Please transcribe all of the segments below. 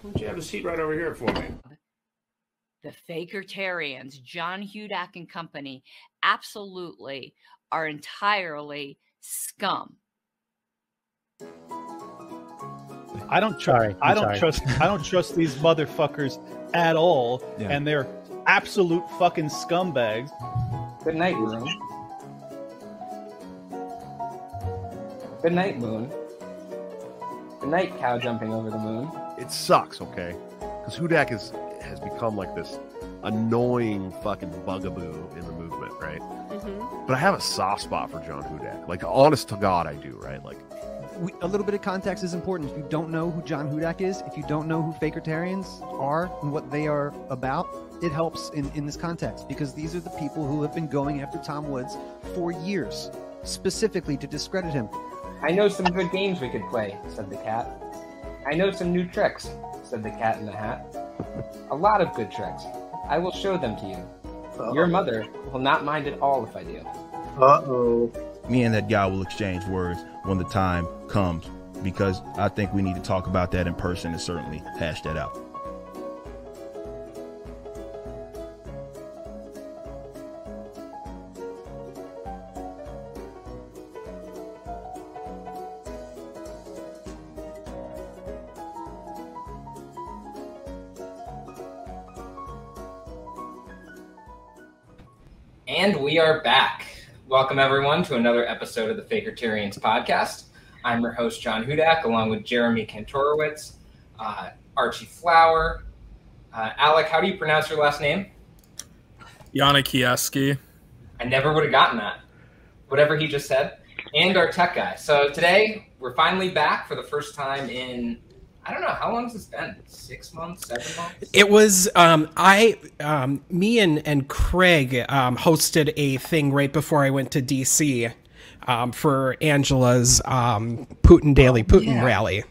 Why don't you have a seat right over here for me? The Fakertarians, John Hudak and company, absolutely are entirely scum. I don't trust these motherfuckers at all, and they're absolute fucking scumbags. Good night, Moon. Good night, Moon. Good night, cow jumping over the moon. It sucks, okay? Because Hudak has become like this annoying fucking bugaboo in the movement, right? Mm-hmm. But I have a soft spot for John Hudak. Like, honest to God, I do, right? Like, a little bit of context is important. If you don't know who John Hudak is, if you don't know who Fakertarians are and what they are about, it helps in this context, because these are the people who have been going after Tom Woods for years, specifically to discredit him. I know some good games we could play, said the cat. I know some new tricks, said the cat in the hat. A lot of good tricks. I will show them to you. Your mother will not mind at all if I do. Uh-oh. Me and that guy will exchange words when the time comes, because I think we need to talk about that in person and certainly hash that out. And we are back. Welcome, everyone, to another episode of the Fakertarians podcast. I'm your host, John Hudak, along with Jeremy Kantorowicz, Archie Flower. Alec, how do you pronounce your last name? Yannikieski. I never would have gotten that. Whatever he just said. And our tech guy. So today, we're finally back for the first time in, I don't know, how long has this been? 6 months, 7 months? It was, me and Craig hosted a thing right before I went to DC for Angela's Putin rally.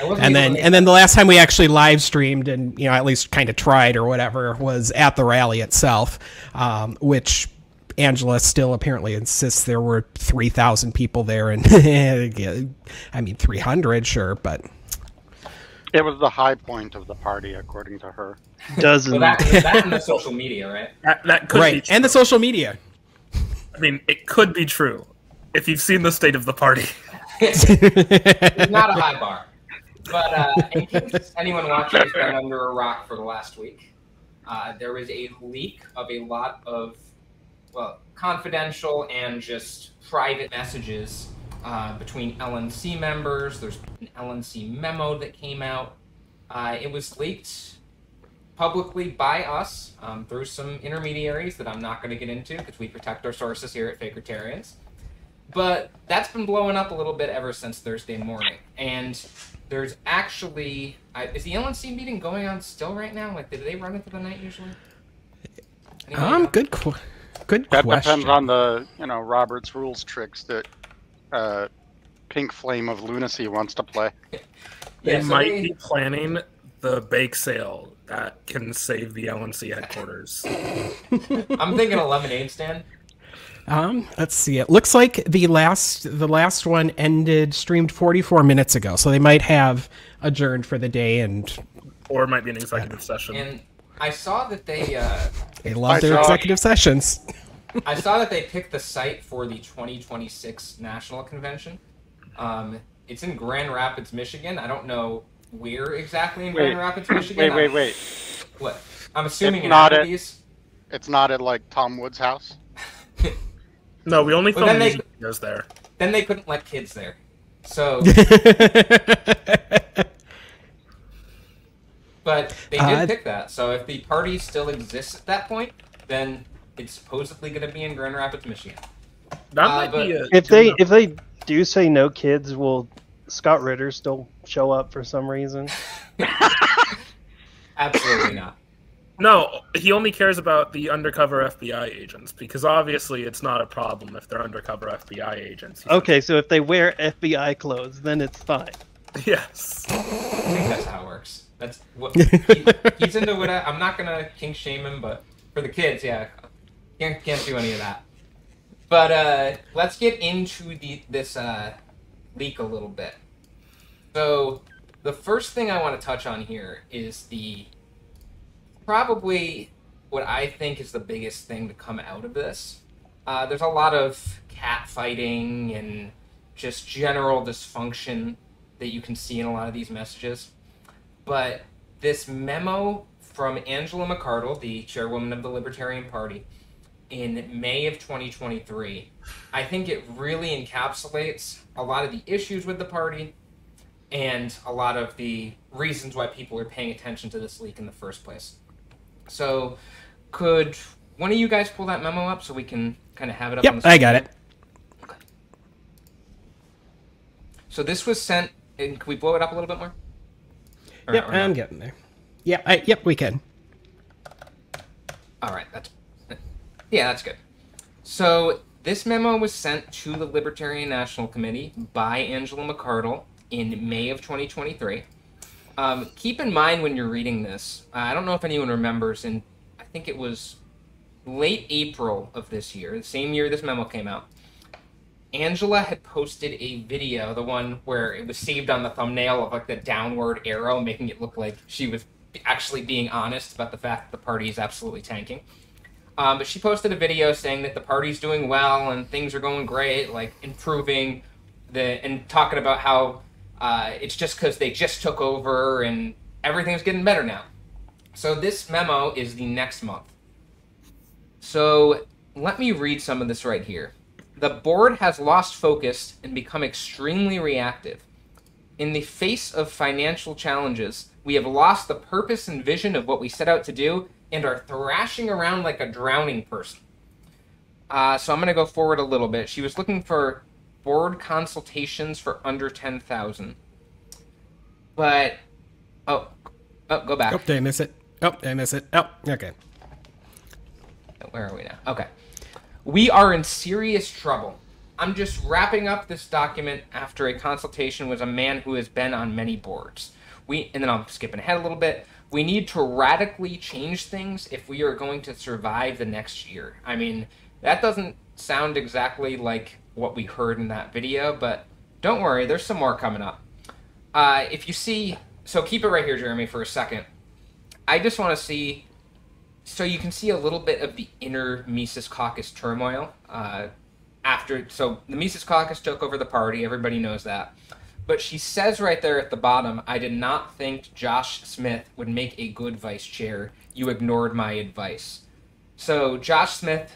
And then the last time we actually live streamed and, at least kind of tried or whatever was at the rally itself, which Angela still apparently insists there were 3,000 people there. And I mean, 300, sure, but... It was the high point of the party, according to her. Dozens. Well, that and the social media, right? That could be true. And the social media. I mean, it could be true if you've seen the state of the party. It's not a high bar. But in case anyone watching has been under a rock for the last week, there was a leak of a lot of, confidential and just private messages between LNC members. There's an LNC memo that came out. It was leaked publicly by us through some intermediaries that I'm not going to get into because we protect our sources here at Fakertarians. But that's been blowing up a little bit ever since Thursday morning. And there's actually... is the LNC meeting going on still right now? Like, do they run into the night usually? Good question. That depends on the, Robert's Rules tricks that Pink Flame of Lunacy wants to play. They might be planning the bake sale that can save the LNC headquarters. I'm thinking a lemonade stand. Let's see. It looks like the last one streamed 44 minutes ago, so they might have adjourned for the day, or it might be an executive session. And I saw that they love their executive sessions. I saw that they picked the site for the 2026 National Convention. It's in Grand Rapids, Michigan. I don't know where exactly in Grand Rapids, Michigan. Wait. What? I'm assuming it's in not Applebee's. It's not at, Tom Wood's house? No, we only filmed music videos there. Then they couldn't let kids there. So... But they did pick that. So if the party still exists at that point, then it's supposedly going to be in Grand Rapids, Michigan. That might be if they do say no kids, will Scott Ritter still show up for some reason? Absolutely not. No, he only cares about the undercover FBI agents, because obviously it's not a problem if they're undercover FBI agents. Okay, so if they wear FBI clothes, then it's fine. Yes. I think that's how it works. That's what he's into. What I'm not gonna kink shame him, but for the kids, yeah, can't do any of that. But let's get into this leak a little bit. So the first thing I want to touch on here is probably what I think is the biggest thing to come out of this. There's a lot of cat fighting and just general dysfunction that you can see in a lot of these messages. But this memo from Angela McArdle, the chairwoman of the Libertarian Party, in May of 2023, I think it really encapsulates a lot of the issues with the party and a lot of the reasons why people are paying attention to this leak in the first place. So could one of you guys pull that memo up so we can kind of have it up on the screen? I got it. Okay. So this was sent, and can we blow it up a little bit more? Yep, I'm getting there. Yep, we can. All right, that's good. So this memo was sent to the Libertarian National Committee by Angela McArdle in May of 2023. Keep in mind when you're reading this, I don't know if anyone remembers, I think it was late April of this year, the same year this memo came out, Angela had posted a video, the one where it was saved on the thumbnail of like the downward arrow, making it look like she was actually being honest about the fact that the party is absolutely tanking. But she posted a video saying that the party's doing well and things are going great, like improving, and talking about how it's just because they just took over and everything's getting better now. So this memo is the next month. So let me read some of this right here. The board has lost focus and become extremely reactive. In the face of financial challenges, we have lost the purpose and vision of what we set out to do and are thrashing around like a drowning person. So I'm going to go forward a little bit. She was looking for board consultations for under 10,000. But, go back. Oh, did I miss it? Oh, okay. Where are we now? Okay. We are in serious trouble. I'm just wrapping up this document after a consultation with a man who has been on many boards. And then I'm skipping ahead a little bit. We need to radically change things if we are going to survive the next year. I mean, that doesn't sound exactly like what we heard in that video, but don't worry, there's some more coming up. If you see, so keep it right here, Jeremy, for a second. I just want to see, so you can see a little bit of the inner Mises Caucus turmoil. So the Mises Caucus took over the party, everybody knows that. But she says right there at the bottom, I did not think Josh Smith would make a good vice chair. You ignored my advice. So Josh Smith,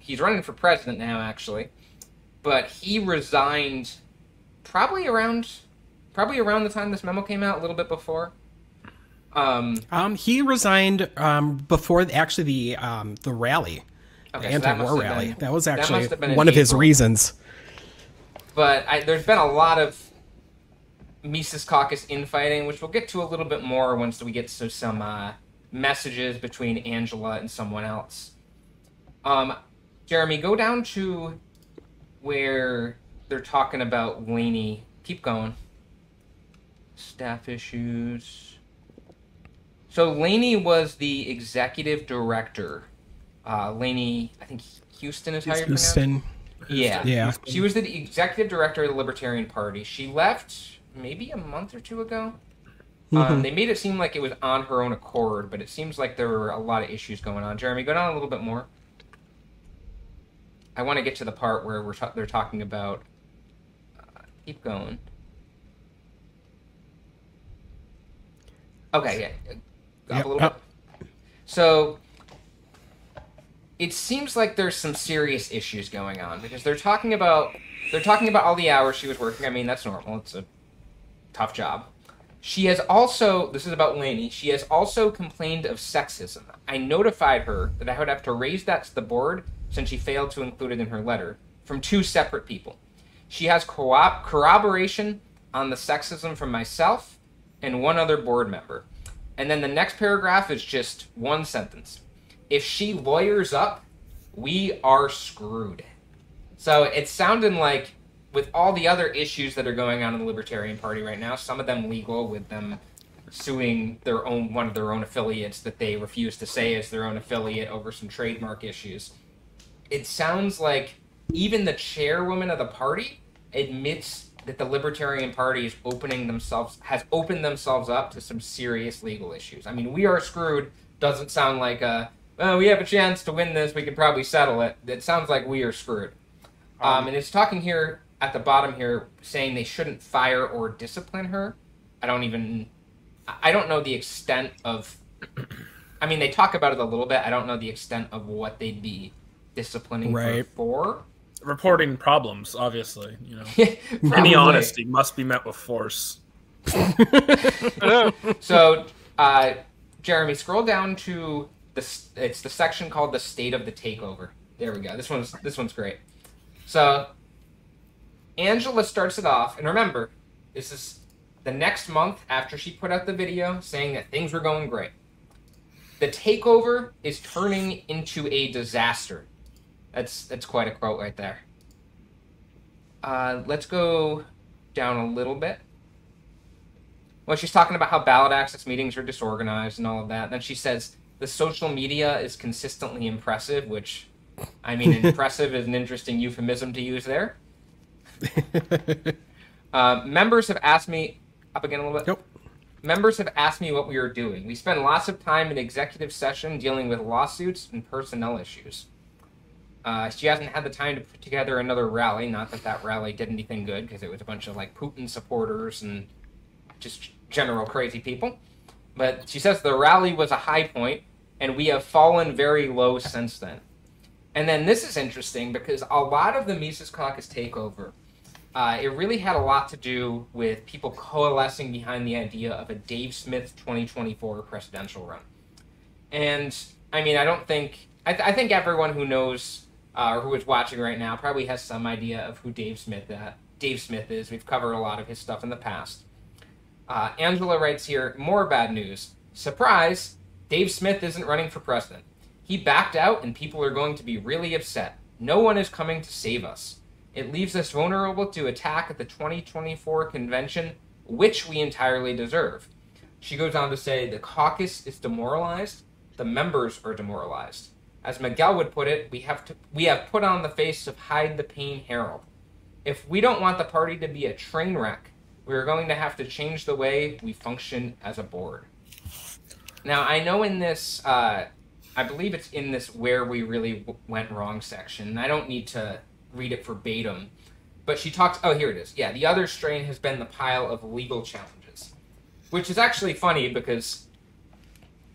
he's running for president now, actually. But he resigned probably around the time this memo came out, a little bit before. He resigned before actually the rally, the anti-war rally. That was actually one of his reasons. But there's been a lot of Mises Caucus infighting, which we'll get to a little bit more once we get to some messages between Angela and someone else. Jeremy, go down to where they're talking about Laney. Keep going. Staff issues. So Laney was the executive director. Laney, I think Houston is how you pronounce it? Yeah. She was the executive director of the Libertarian Party. She left maybe a month or two ago. They made it seem like it was on her own accord, but it seems like there were a lot of issues going on. Jeremy, go down a little bit more. I want to get to the part where they're talking about... keep going. Okay, yeah. Up a little bit. So... it seems like there's some serious issues going on because they're talking about all the hours she was working. I mean, that's normal. It's a tough job. She has also, this is about Laney, she has also complained of sexism. I notified her that I would have to raise that to the board since she failed to include it in her letter from two separate people. She has corroboration on the sexism from myself and one other board member. And then the next paragraph is just one sentence. If she lawyers up, we are screwed. So it's sounding like with all the other issues that are going on in the Libertarian Party right now, some of them legal with them suing one of their own affiliates that they refuse to say is their own affiliate over some trademark issues. It sounds like even the chairwoman of the party admits that the Libertarian Party has opened themselves up to some serious legal issues. I mean, we are screwed doesn't sound like we have a chance to win this, we could probably settle it. It sounds like we are screwed. And it's talking here at the bottom here, saying they shouldn't fire or discipline her. I don't know the extent of, I mean, they talk about it a little bit. I don't know the extent of what they'd be disciplining her for. Reporting problems, obviously. You know, any honesty must be met with force. So, Jeremy, scroll down to it's the section called "The State of the Takeover." There we go. This one's great. So, Angela starts it off, and remember, this is the next month after she put out the video saying that things were going great. The takeover is turning into a disaster. That's quite a quote right there. Let's go down a little bit. Well, she's talking about how ballot access meetings are disorganized and all of that. Then she says, the social media is consistently impressive, which, I mean, impressive is an interesting euphemism to use there. Members have asked me, up again a little bit. Nope. Members have asked me what we are doing. We spend lots of time in executive session dealing with lawsuits and personnel issues. She hasn't had the time to put together another rally. Not that that rally did anything good, because it was a bunch of like Putin supporters and just general crazy people. But she says the rally was a high point, and we have fallen very low since then. And then this is interesting because a lot of the Mises Caucus takeover, it really had a lot to do with people coalescing behind the idea of a Dave Smith 2024 presidential run. And I mean, I think everyone who knows or who is watching right now probably has some idea of who Dave Smith is. We've covered a lot of his stuff in the past. Angela writes here, more bad news. Surprise, Dave Smith isn't running for president. He backed out and people are going to be really upset. No one is coming to save us. It leaves us vulnerable to attack at the 2024 convention, which we entirely deserve. She goes on to say, the caucus is demoralized, the members are demoralized. As Miguel would put it, we have put on the face of Hide the Pain Herald. If we don't want the party to be a train wreck, we're going to have to change the way we function as a board. Now, I know in this, I believe it's in this where we really went wrong section, and I don't need to read it verbatim, but she talks, oh, here it is. Yeah, the other strain has been the pile of legal challenges, which is actually funny because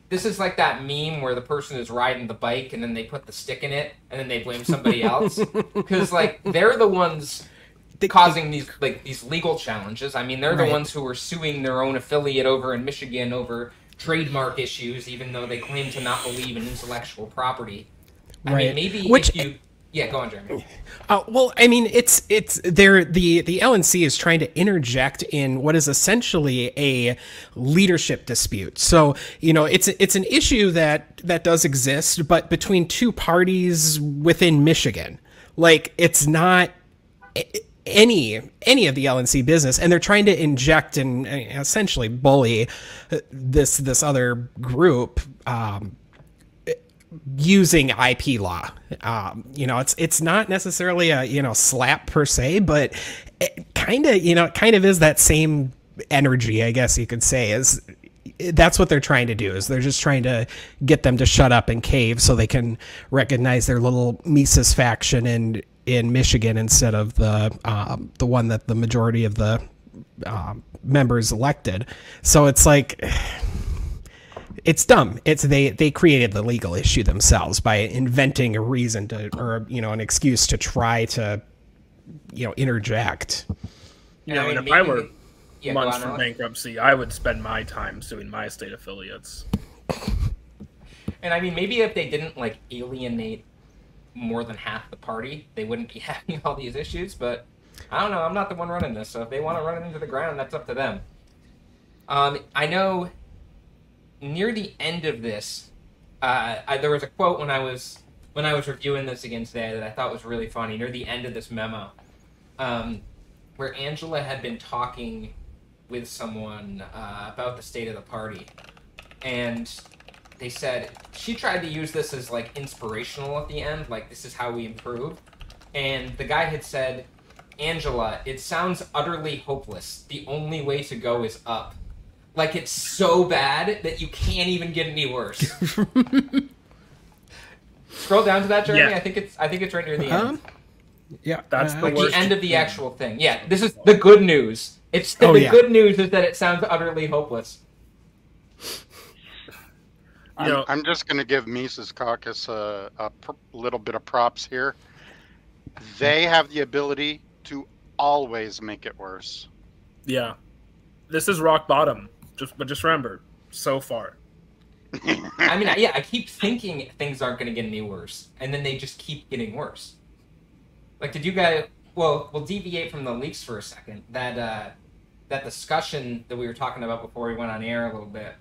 this is like that meme where the person is riding the bike and then they put the stick in it and then they blame somebody else. Because, like, they're the ones causing these legal challenges. I mean, they're the ones who are suing their own affiliate over in Michigan over trademark issues, even though they claim to not believe in intellectual property. I mean, maybe if you... Yeah, go on, Jeremy. Well, I mean, the LNC is trying to interject in what is essentially a leadership dispute. So, you know, it's an issue that does exist, but between two parties within Michigan. Like, it's not any of the LNC business, and they're trying to inject and essentially bully this other group using IP law. You know, it's not necessarily a slap per se, but it kind of is that same energy, I guess you could say. Is that's what they're trying to do, is they're just trying to get them to shut up and cave so they can recognize their little Mises faction in Michigan instead of the one that the majority of the members elected. So it's like, it's dumb. They created the legal issue themselves by inventing a reason or an excuse to try to interject. And if I were months from bankruptcy, I would spend my time suing my state affiliates. And I mean, maybe if they didn't alienate more than half the party, they wouldn't be having all these issues. But I don't know. I'm not the one running this, so if they want to run it into the ground, that's up to them. I know near the end of this, there was a quote when I was reviewing this again today that I thought was really funny. Near the end of this memo, where Angela had been talking with someone about the state of the party, and they said she tried to use this as inspirational at the end, this is how we improve. And the guy had said, Angela, it sounds utterly hopeless. The only way to go is up. Like, it's so bad that you can't even get any worse. Scroll down to that, Jeremy. Yeah. I think it's right near the end. Yeah, that's the like worst. the end of the actual thing. Yeah, this is the good news. It's the good news is that it sounds utterly hopeless. I'm just going to give Mises Caucus a little bit of props here. They have the ability to always make it worse. Yeah, this is rock bottom. But just remember, so far. I mean, I keep thinking things aren't going to get any worse, and then they just keep getting worse. Like, did you guys? Well, we'll deviate from the leaks for a second. That discussion that we were talking about before we went on air a little bit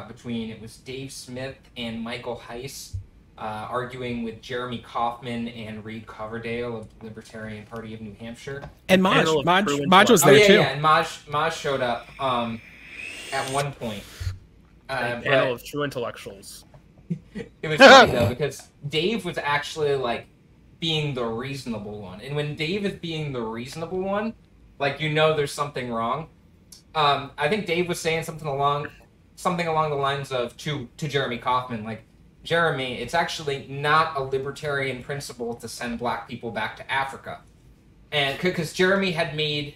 between it was Dave Smith and Michael Heiss arguing with Jeremy Kaufman and Reed Coverdale of the Libertarian Party of New Hampshire. And Maj was there too. Yeah, and Maj showed up at one point. Panel of true intellectuals. It was funny though because Dave was actually like being the reasonable one, and when Dave is being the reasonable one, like there's something wrong. I think Dave was saying something along the lines of to Jeremy Kaufman, like, Jeremy, it's actually not a libertarian principle to send black people back to Africa, and because Jeremy had made.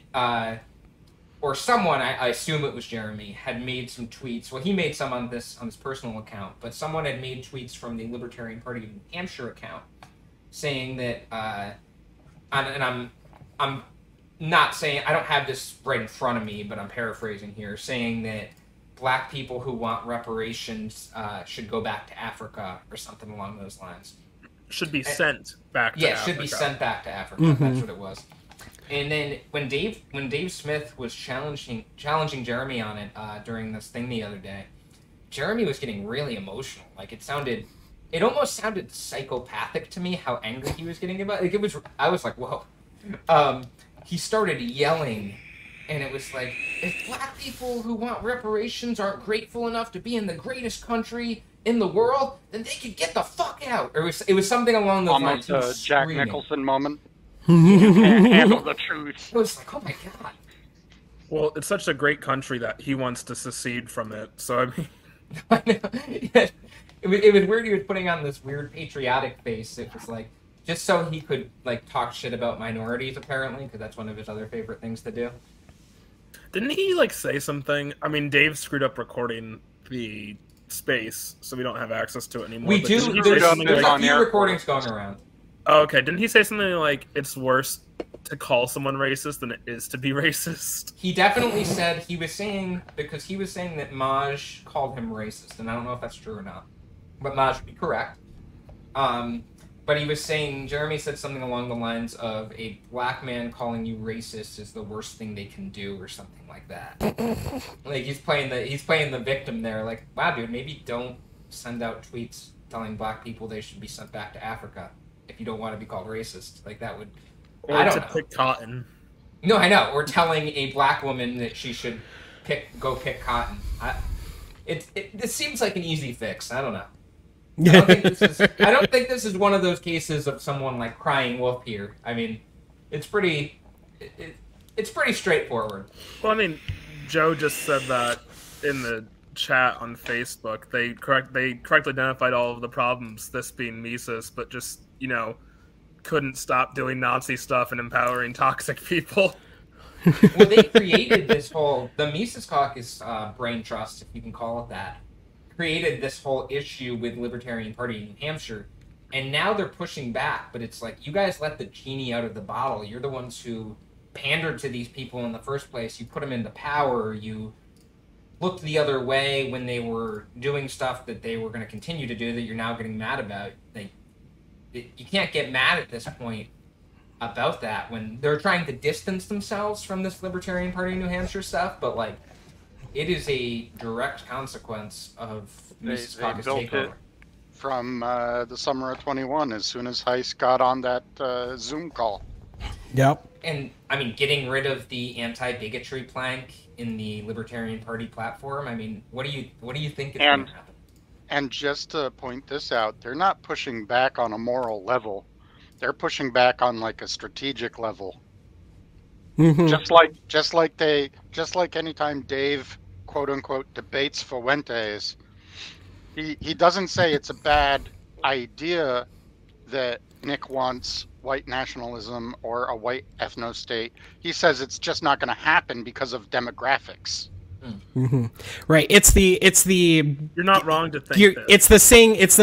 Or someone, I assume it was Jeremy, had made some tweets. Well, he made some on his personal account, but someone had made tweets from the Libertarian Party of New Hampshire account, saying that, and I'm not saying, I don't have this right in front of me, but I'm paraphrasing here, saying that black people who want reparations should go back to Africa or something along those lines. Should be sent back to Africa. Yeah, should be sent back to Africa. Mm-hmm. That's what it was. And then when Dave Smith was challenging Jeremy on it during this thing the other day, Jeremy was getting really emotional. Like it almost sounded psychopathic to me how angry he was getting about it. Like I was like, whoa. He started yelling, and it was like, if black people who want reparations aren't grateful enough to be in the greatest country in the world, then they could get the fuck out. Or it was something along those lines. Almost a Jack Nicholson moment. You can't handle the truth. It was like, oh my god. Well, it's such a great country that he wants to secede from it. So I mean, I know. It was weird. He was putting on this weird patriotic face. It was like just so he could like talk shit about minorities, apparently, because that's one of his other favorite things to do. Didn't he like say something? I mean, Dave screwed up recording the space, so we don't have access to it anymore. We do. There's a few recordings going around. Oh, okay. Didn't he say something like it's worse to call someone racist than it is to be racist? He definitely said he was saying that Maj called him racist, and I don't know if that's true or not, but Maj would be correct. But he was saying Jeremy said something along the lines of a black man calling you racist is the worst thing they can do, or something like that. Like he's playing the victim there. Like, wow, dude, maybe don't send out tweets telling black people they should be sent back to Africa if you don't want to be called racist. Like that would, I don't know. Pick cotton. No, I know. Or telling a black woman that she should go pick cotton. It seems like an easy fix. I don't know. I don't think this is one of those cases of someone like crying wolf here. I mean, it's pretty straightforward. Well, I mean, Joe just said that in the chat on Facebook. They correctly identified all of the problems, this being Mises, but just, couldn't stop doing Nazi stuff and empowering toxic people. Well, they created the Mises Caucus brain trust, if you can call it that, created this whole issue with Libertarian Party in New Hampshire, and now they're pushing back, but it's like, you guys let the genie out of the bottle. You're the ones who pandered to these people in the first place. You put them into power. You looked the other way when they were doing stuff that they were going to continue to do that you're now getting mad about. You can't get mad at this point about that when they're trying to distance themselves from this Libertarian Party in New Hampshire stuff, but like, it is a direct consequence of Mises Caucus takeover. From the summer of 21, as soon as Heiss got on that Zoom call. Yep. And I mean, getting rid of the anti-bigotry plank in the Libertarian Party platform. I mean, what do you think is going to happen? And just to point this out, they're not pushing back on a moral level. They're pushing back on like a strategic level. Just like anytime Dave quote unquote debates Fuentes, he doesn't say it's a bad idea that Nick wants white nationalism or a white ethno state. He says it's just not going to happen because of demographics. Mm-hmm. Right. It's the. You're not wrong to think that. It's the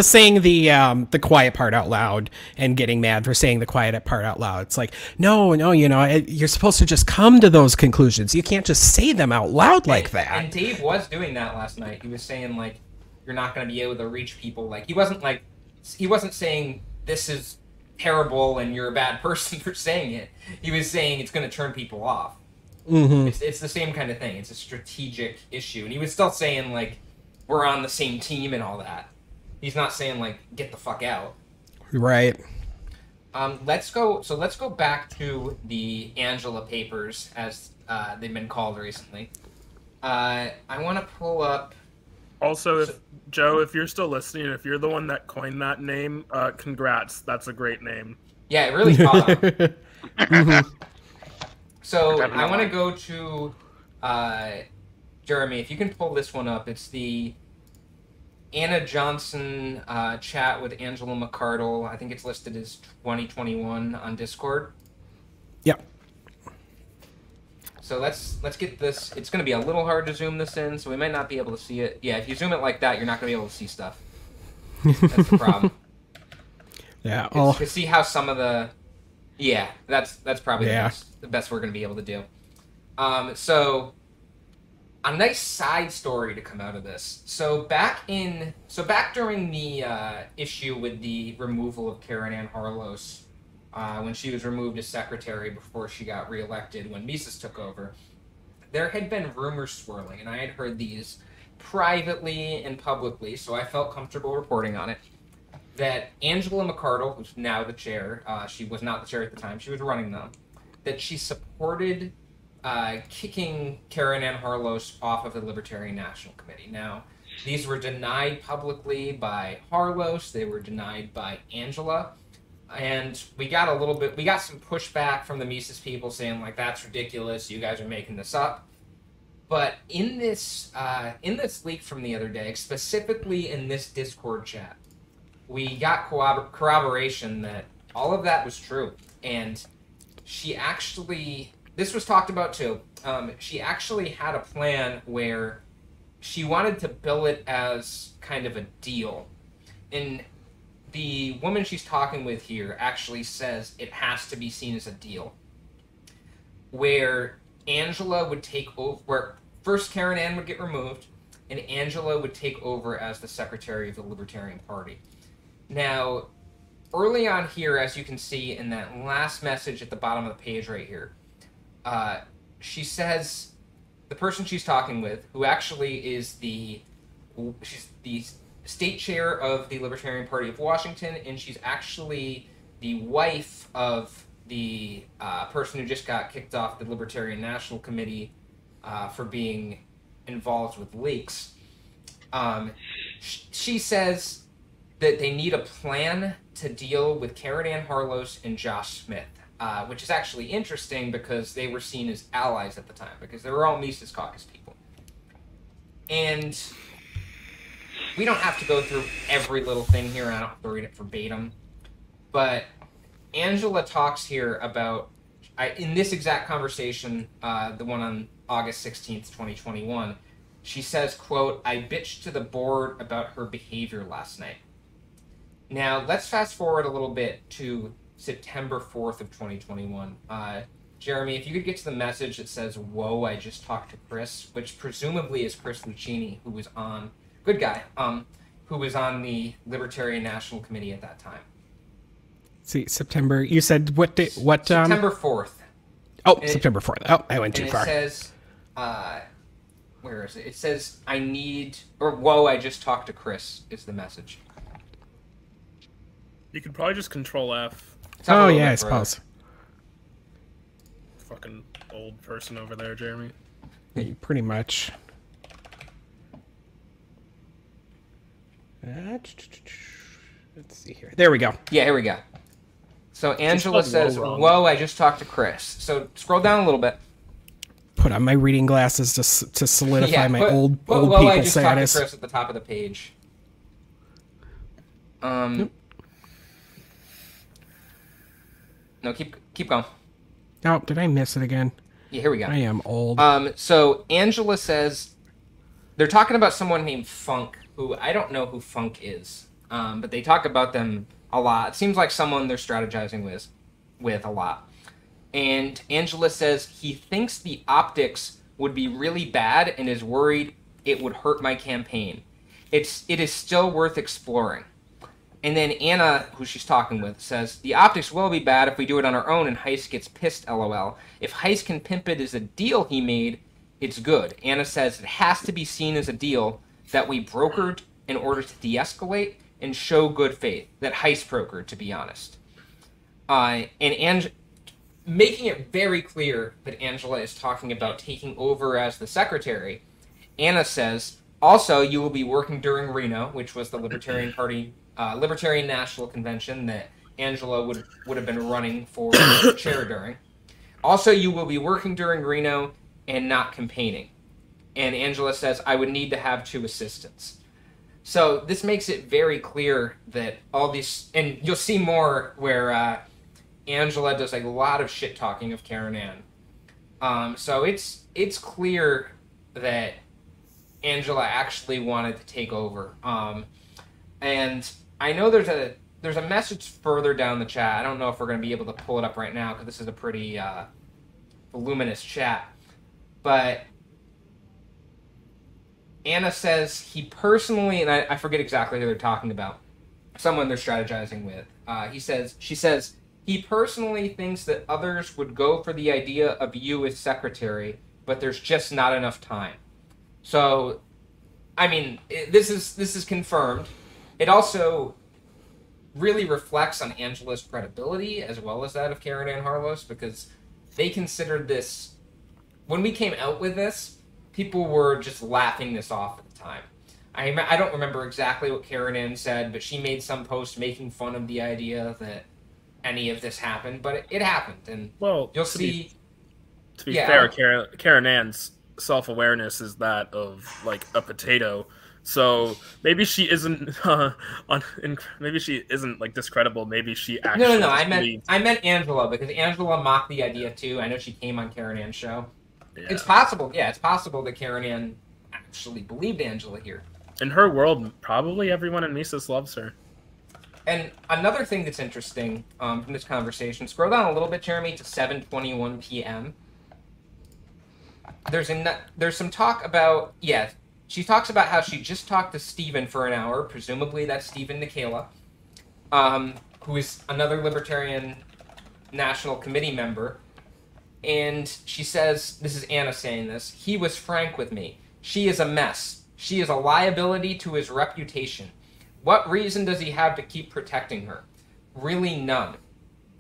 saying the quiet part out loud and getting mad for saying the quiet part out loud. It's like no, you're supposed to just come to those conclusions. You can't just say them out loud like that. And Dave was doing that last night. He was saying like you're not going to be able to reach people. Like he wasn't saying this is terrible and you're a bad person for saying it. He was saying it's going to turn people off. Mm-hmm. It's the same kind of thing. It's a strategic issue, and he was still saying like we're on the same team and all that. He's not saying like get the fuck out. Right. Let's go back to the Angela papers as they've been called recently. I want to pull up. Also, if you're still listening, if you're the one that coined that name, congrats. That's a great name. Yeah, it really caught on. Mm-hmm. So I want to go to Jeremy. If you can pull this one up, it's the Anna Johnson chat with Angela McArdle. I think it's listed as 2021 on Discord. Yep. So let's get this. It's going to be a little hard to zoom this in, so we might not be able to see it. Yeah, if you zoom it like that, you're not going to be able to see stuff. That's the problem. Yeah. You can see how some of the. Yeah, that's probably Yeah. the best we're going to be able to do. So a nice side story to come out of this. So back during the issue with the removal of Karen Ann Harlos, when she was removed as secretary before she got reelected when Mises took over, there had been rumors swirling, and I had heard these privately and publicly, so I felt comfortable reporting on it, that Angela McArdle, who's now the chair, she was not the chair at the time, she was running them, that she supported kicking Karen Ann Harlos off of the Libertarian National Committee. Now, these were denied publicly by Harlos, they were denied by Angela, and we got some pushback from the Mises people saying, like, that's ridiculous, you guys are making this up. But in this leak from the other day, specifically in this Discord chat, we got corroboration that all of that was true. And she actually, this was talked about too, she actually had a plan where she wanted to bill it as kind of a deal. And the woman she's talking with here actually says it has to be seen as a deal. Where Angela would take over, where first Karen Ann would get removed, and Angela would take over as the secretary of the Libertarian Party. Now, early on here, as you can see in that last message at the bottom of the page right here, she says, the person she's talking with, who actually is she's the state chair of the Libertarian Party of Washington, and she's actually the wife of the person who just got kicked off the Libertarian National Committee for being involved with leaks. She says that they need a plan to deal with Karen Ann Harlos and Josh Smith, which is actually interesting because they were seen as allies at the time, because they were all Mises Caucus people. And we don't have to go through every little thing here, and I don't have to read it verbatim, but Angela talks here about, in this exact conversation, the one on August 16th, 2021, she says, quote, "I bitched to the board about her behavior last night." Now, let's fast forward a little bit to September 4th of 2021. Jeremy, if you could get to the message that says, "Whoa, I just talked to Chris," which presumably is Chris Lucchini, who was on, good guy, who was on the Libertarian National Committee at that time. See, September, you said what day, what? September 4th. Oh, September 4th. Oh, I went too far. It says, where is it? It says, "I need," or "Whoa, I just talked to Chris," is the message. You could probably just Control F. Oh, yeah, I suppose. Fucking old person over there, Jeremy. Yeah, pretty much. Let's see here. There we go. Yeah, here we go. So Angela says, "Whoa, I just talked to Chris." So scroll down a little bit. Put on my reading glasses to solidify my old whoa, people I just status. talked to Chris at the top of the page. No, keep going. Oh, did I miss it again? Yeah, here we go. I am old. So Angela says they're talking about someone named Funk, who I don't know who Funk is, but they talk about them a lot. It seems like someone they're strategizing with a lot. And Angela says he thinks the optics would be really bad and is worried it would hurt my campaign. It is still worth exploring. And then Anna, who she's talking with, says, the optics will be bad if we do it on our own and Heist gets pissed, lol. If Heist can pimp it as a deal he made, it's good. Anna says it has to be seen as a deal that we brokered in order to de-escalate and show good faith. That Heist brokered, to be honest. And making it very clear that Angela is talking about taking over as the secretary, Anna says, also, you will be working during Reno, which was the Libertarian Party, Libertarian National Convention that Angela would have been running for chair during. Also, you will be working during Reno and not campaigning. And Angela says, I would need to have 2 assistants. So this makes it very clear that all these, and you'll see more where Angela does like a lot of shit talking of Karen Ann. So it's clear that Angela actually wanted to take over. And I know there's a message further down the chat. I don't know if we're going to be able to pull it up right now because this is a pretty voluminous chat. But Anna says he personally, and I forget exactly who they're talking about, someone they're strategizing with. She says, he personally thinks that others would go for the idea of you as secretary, but there's just not enough time. So, I mean, this is confirmed. It also really reflects on Angela's credibility as well as that of Karen Ann Harlos, because they considered this, when we came out with this, people were just laughing this off at the time. I don't remember exactly what Karen Ann said, but she made some post making fun of the idea that any of this happened, but it happened, and you'll see. To be fair, Karen Ann's self-awareness is that of like a potato, so maybe she isn't maybe she isn't like discreditable. Maybe she actually no. I meant Angela, because Angela mocked the idea too. I know she came on Karen Ann's show. Yeah. It's possible. Yeah, it's possible that Karen Ann actually believed Angela here. In her world, probably everyone in Mises loves her. And another thing that's interesting from this conversation, scroll down a little bit, Jeremy, to 7:21 p.m. There's some talk about, she talks about how she just talked to Stephen for an hour, presumably that's Stephen Nikela, who is another Libertarian National Committee member, and she says, this is Anna saying this, he was frank with me. She is a mess. She is a liability to his reputation. What reason does he have to keep protecting her? Really none.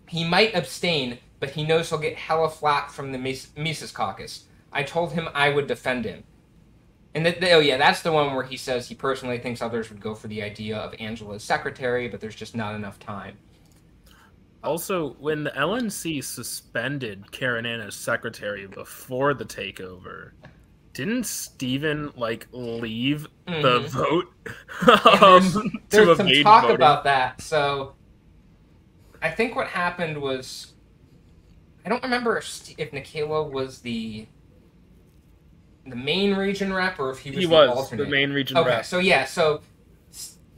He might abstain, but he knows he'll get hella flack from the Mises caucus. I told him I would defend him. And that's the one where he says he personally thinks others would go for the idea of Angela's secretary, but there's just not enough time. Also, when the LNC suspended Karen Ann as secretary before the takeover, didn't Stephen leave the vote? There's some talk voting about that. So I think what happened was, I don't remember if Nikela was the main region rep or if he was the alternate. The main region rep. Okay, so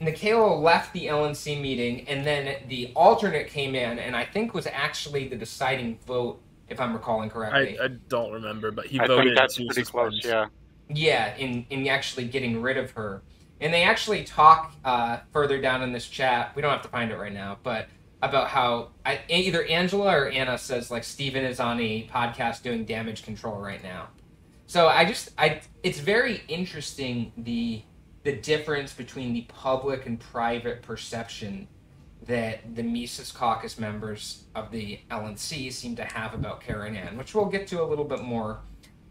Nikela left the LNC meeting, and then the alternate came in, and I think was actually the deciding vote, if I'm recalling correctly. I don't remember, but he voted. I think that's to pretty suspend. close, yeah. Yeah, in actually getting rid of her. And they actually talk further down in this chat, we don't have to find it right now, but about how either Angela or Anna says Stephen is on a podcast doing damage control right now. So it's very interesting the difference between the public and private perception that the Mises Caucus members of the LNC seem to have about Karen Ann, which we'll get to a little bit more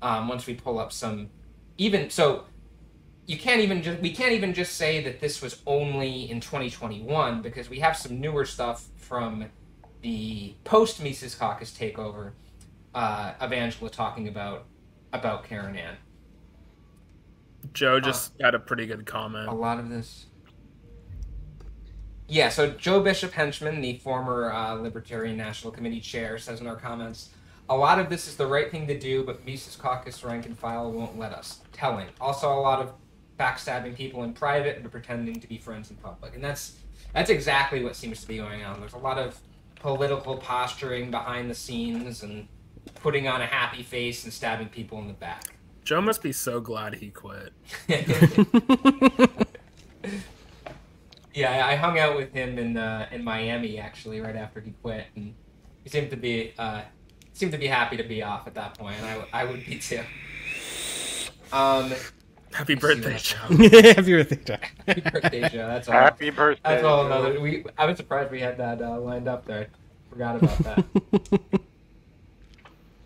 once we pull up some. We can't even just say that this was only in 2021, because we have some newer stuff from the post-Mises Caucus takeover of Angela talking about Karen Ann. Joe just had a pretty good comment. A lot of this. Yeah, so Joe Bishop Henchman, the former Libertarian National Committee chair, says in our comments, a lot of this is the right thing to do, but Mises Caucus rank and file won't let us. Telling. Also a lot of backstabbing people in private and pretending to be friends in public. And that's exactly what seems to be going on. There's a lot of political posturing behind the scenes and putting on a happy face and stabbing people in the back. Joe must be so glad he quit. Yeah, I hung out with him in Miami actually right after he quit, and he seemed to be happy to be off at that point, and I would be too. Happy birthday, Joe. Happy birthday, Joe. Happy birthday, Joe. That's all. Happy birthday. That's all. Joe. Another. I was surprised we had that lined up there. Forgot about that.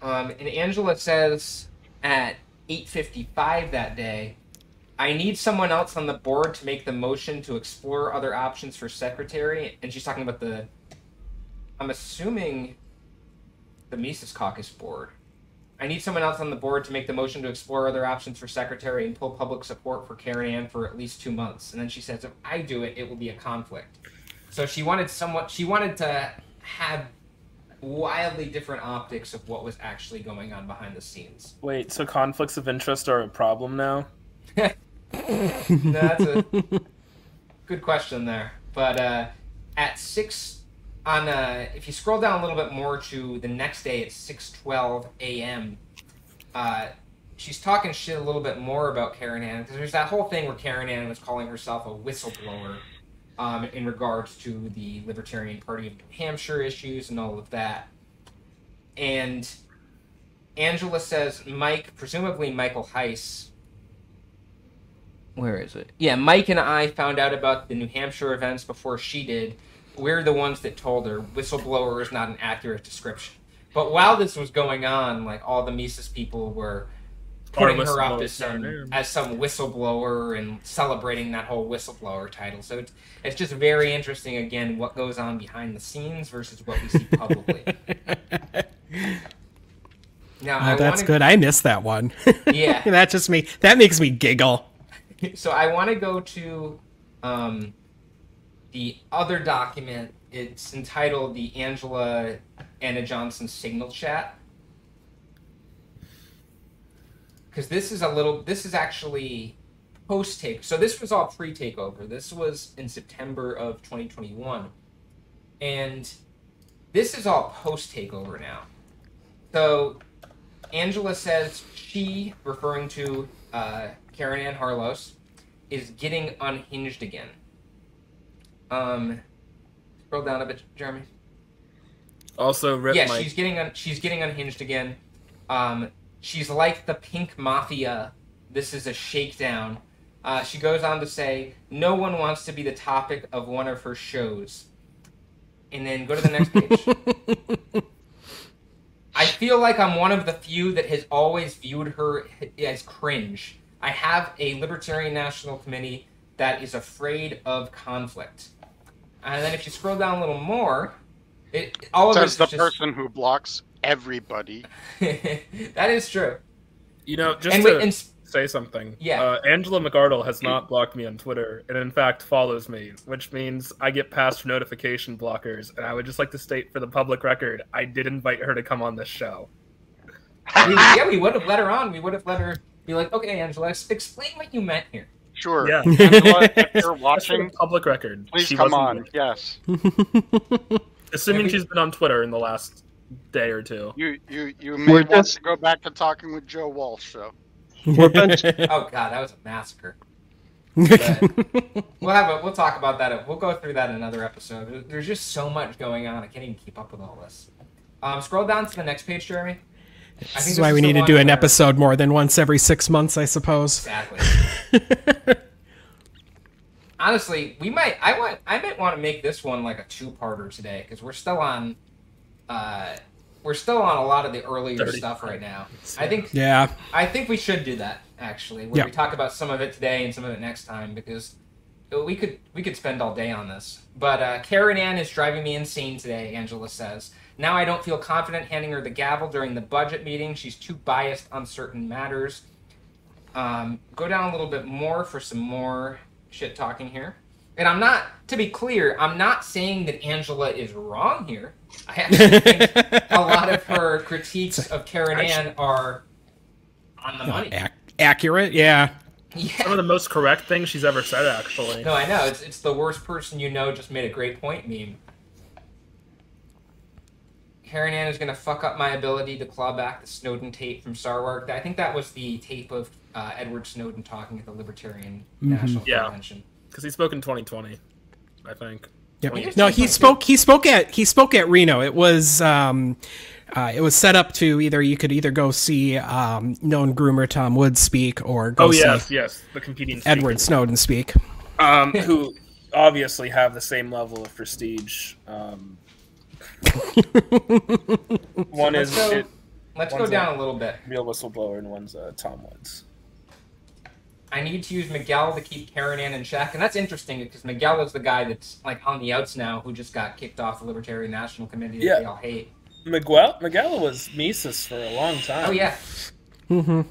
And Angela says at 8:55 that day, I need someone else on the board to make the motion to explore other options for secretary. And she's talking about I'm assuming, the Mises Caucus board. I need someone else on the board to make the motion to explore other options for secretary and pull public support for Karen Ann for at least 2 months. And then she says, if I do it, it will be a conflict. So she wanted to have wildly different optics of what was actually going on behind the scenes. Wait, so conflicts of interest are a problem now? No, that's a good question there. But at 6 on if you scroll down a little bit more to the next day at 6:12 a.m., she's talking shit a little bit more about Karen Ann, because there's that whole thing where Karen Ann was calling herself a whistleblower in regards to the Libertarian Party of New Hampshire issues and all of that. And Angela says presumably Michael Heiss. Where is it? Yeah, Mike and I found out about the New Hampshire events before she did. We're the ones that told her whistleblower is not an accurate description. But while this was going on, like, all the Mises people were putting her up as some whistleblower and celebrating that whole whistleblower title. So it's just very interesting, again, what goes on behind the scenes versus what we see publicly. Now, that's good. I missed that one. Yeah. That makes me giggle. So I want to go to the other document. It's entitled the Angela Anna Johnson Signal Chat. Because this is actually post-take. So this was all pre-takeover. This was in September of 2021. And this is all post-takeover now. So Angela says she, referring to Karen Ann Harlos, is getting unhinged again. Scroll down a bit, Jeremy. Also, Mike. she's getting unhinged again. She's like the Pink Mafia. This is a shakedown. She goes on to say, no one wants to be the topic of one of her shows. And then go to the next page. I feel like I'm one of the few that has always viewed her as cringe. I have a Libertarian National Committee that is afraid of conflict. And then if you scroll down a little more, all of says this the person who blocks everybody. That is true. You know, just say something. Yeah. Angela McArdle has not blocked me on Twitter, and in fact follows me, which means I get past notification blockers. And I would just like to state for the public record, I did invite her to come on this show. We would have let her on. We would have let her be like, okay, Angela, explain what you meant here. Sure. Yeah. Angela, if you're watching, public record, please she come wasn't on. Yes. Assuming she's been on Twitter in the last day or two. You may want to go back to talking with Joe Walsh, though. Oh God, that was a massacre. We'll talk about that. We'll go through that in another episode. There's just so much going on. I can't even keep up with all this. Scroll down to the next page, Jeremy. This is why we need to do an episode more than once every 6 months, I suppose. Exactly. Honestly, I might want to make this one like a two-parter today, because we're still on a lot of the earlier stuff right now. I think we should do that, actually, where we talk about some of it today and some of it next time, because we could spend all day on this. But Karen Ann is driving me insane today, Angela says. Now I don't feel confident handing her the gavel during the budget meeting. She's too biased on certain matters. Go down a little bit more for some more shit talking here. And I'm not, to be clear, I'm not saying that Angela is wrong here. I actually think a lot of her critiques of Karen Ann are on the money. Accurate, yeah. Some of the most correct things she's ever said, actually. No, I know. It's the worst person you know just made a great point meme. Karen Ann is going to fuck up my ability to claw back the Snowden tape from Sarwark. I think that was the tape of Edward Snowden talking at the Libertarian National Convention. Because he spoke in 2020, I think. Yep. No, he spoke at Reno. It was set up to you could either go see known groomer Tom Woods speak or go see the competing Edward Snowden speak. Who obviously have the same level of prestige. One let's go down a little bit. Real whistleblower, and one's Tom Woods. I need to use Miguel to keep Karen Ann in check, and that's interesting because Miguel is the guy that's like on the outs now, who just got kicked off the Libertarian National Committee that they all hate. Miguel was Mises for a long time. Oh yeah. Mm-hmm.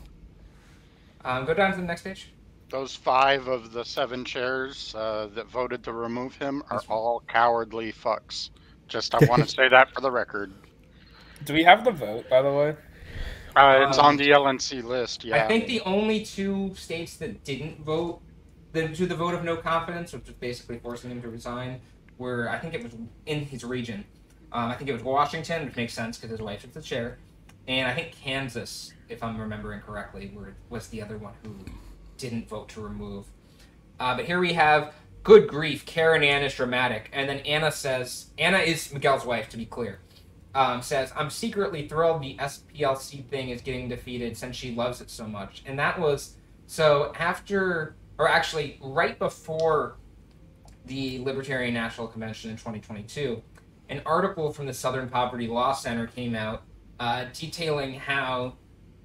Go down to the next page. Those 5 of the 7 chairs that voted to remove him are all cowardly fucks. Just, I want to say that for the record. Do we have the vote, by the way? It's on the LNC list, yeah. I think the only 2 states that didn't vote to the vote of no confidence, which was basically forcing him to resign, were, I think it was in his region. I think it was Washington, which makes sense because his wife is the chair, and I think Kansas, if I'm remembering correctly, was the other one who didn't vote to remove. But here we have, good grief, Karen Ann is dramatic. And then Anna says, Anna is Miguel's wife, to be clear, says, I'm secretly thrilled the SPLC thing is getting defeated since she loves it so much. And that was, so after, or actually right before the Libertarian National Convention in 2022, an article from the Southern Poverty Law Center came out detailing how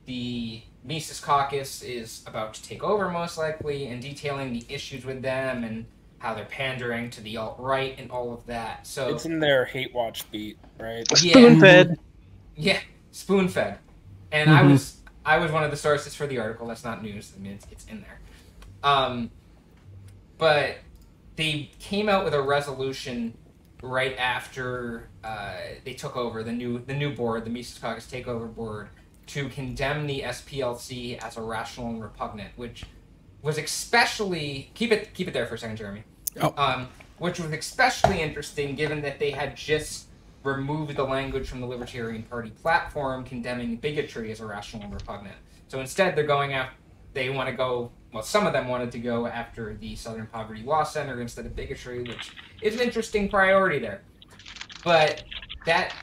the Mises Caucus is about to take over, most likely, and detailing the issues with them and how they're pandering to the alt-right and all of that. So it's in their hate watch beat, right? Yeah. Spoon-fed. Yeah, spoon-fed. And I was one of the sources for the article. That's not news. I mean, it's in there. But they came out with a resolution right after they took over the new board, the Mises Caucus Takeover Board, to condemn the SPLC as irrational and repugnant, which was especially keep it there for a second, Jeremy. Which was especially interesting given that they had just removed the language from the Libertarian Party platform condemning bigotry as irrational and repugnant. So instead, they're going after. They want to go. Well, some of them wanted to go after the Southern Poverty Law Center instead of bigotry, which is an interesting priority there. But that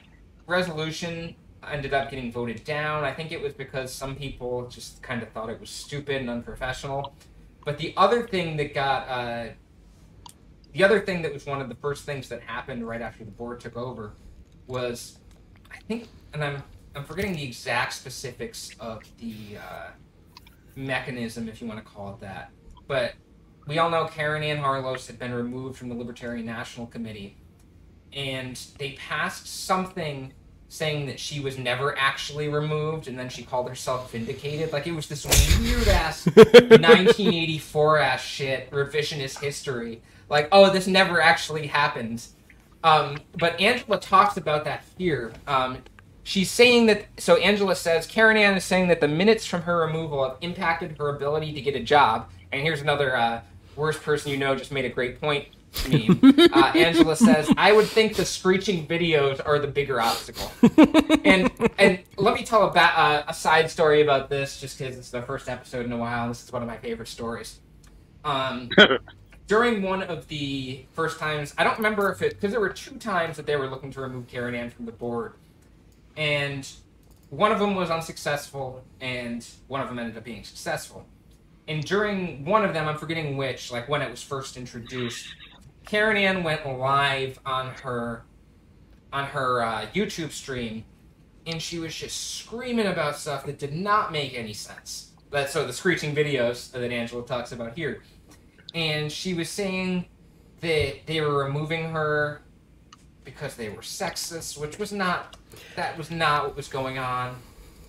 resolution ended up getting voted down. I think it was because some people just kind of thought it was stupid and unprofessional. But the other thing that was one of the first things that happened right after the board took over was, I think, and I'm forgetting the exact specifics of the mechanism, if you want to call it that. But we all know Karen Ann Harlos had been removed from the Libertarian National Committee, and they passed something saying that she was never actually removed, and then she called herself vindicated. Like, it was this weird-ass 1984-ass shit, revisionist history. Like, oh, this never actually happened. But Angela talks about that here. She's saying that, so Angela says, Karen Ann is saying that the minutes from her removal have impacted her ability to get a job. And here's another worst person you know just made a great point meme. Angela says, I would think the screeching videos are the bigger obstacle. And let me tell a side story about this, just because it's the first episode in a while. This is one of my favorite stories. During one of the first times, I don't remember if because there were 2 times that they were looking to remove Karen Ann from the board. And one of them was unsuccessful, and one of them ended up being successful. And during one of them, I'm forgetting which, like when it was first introduced, Karen Ann went live on her YouTube stream, and she was just screaming about stuff that did not make any sense. So the screeching videos that Angela talks about here. and she was saying that they were removing her because they were sexist, which was not. That was not what was going on.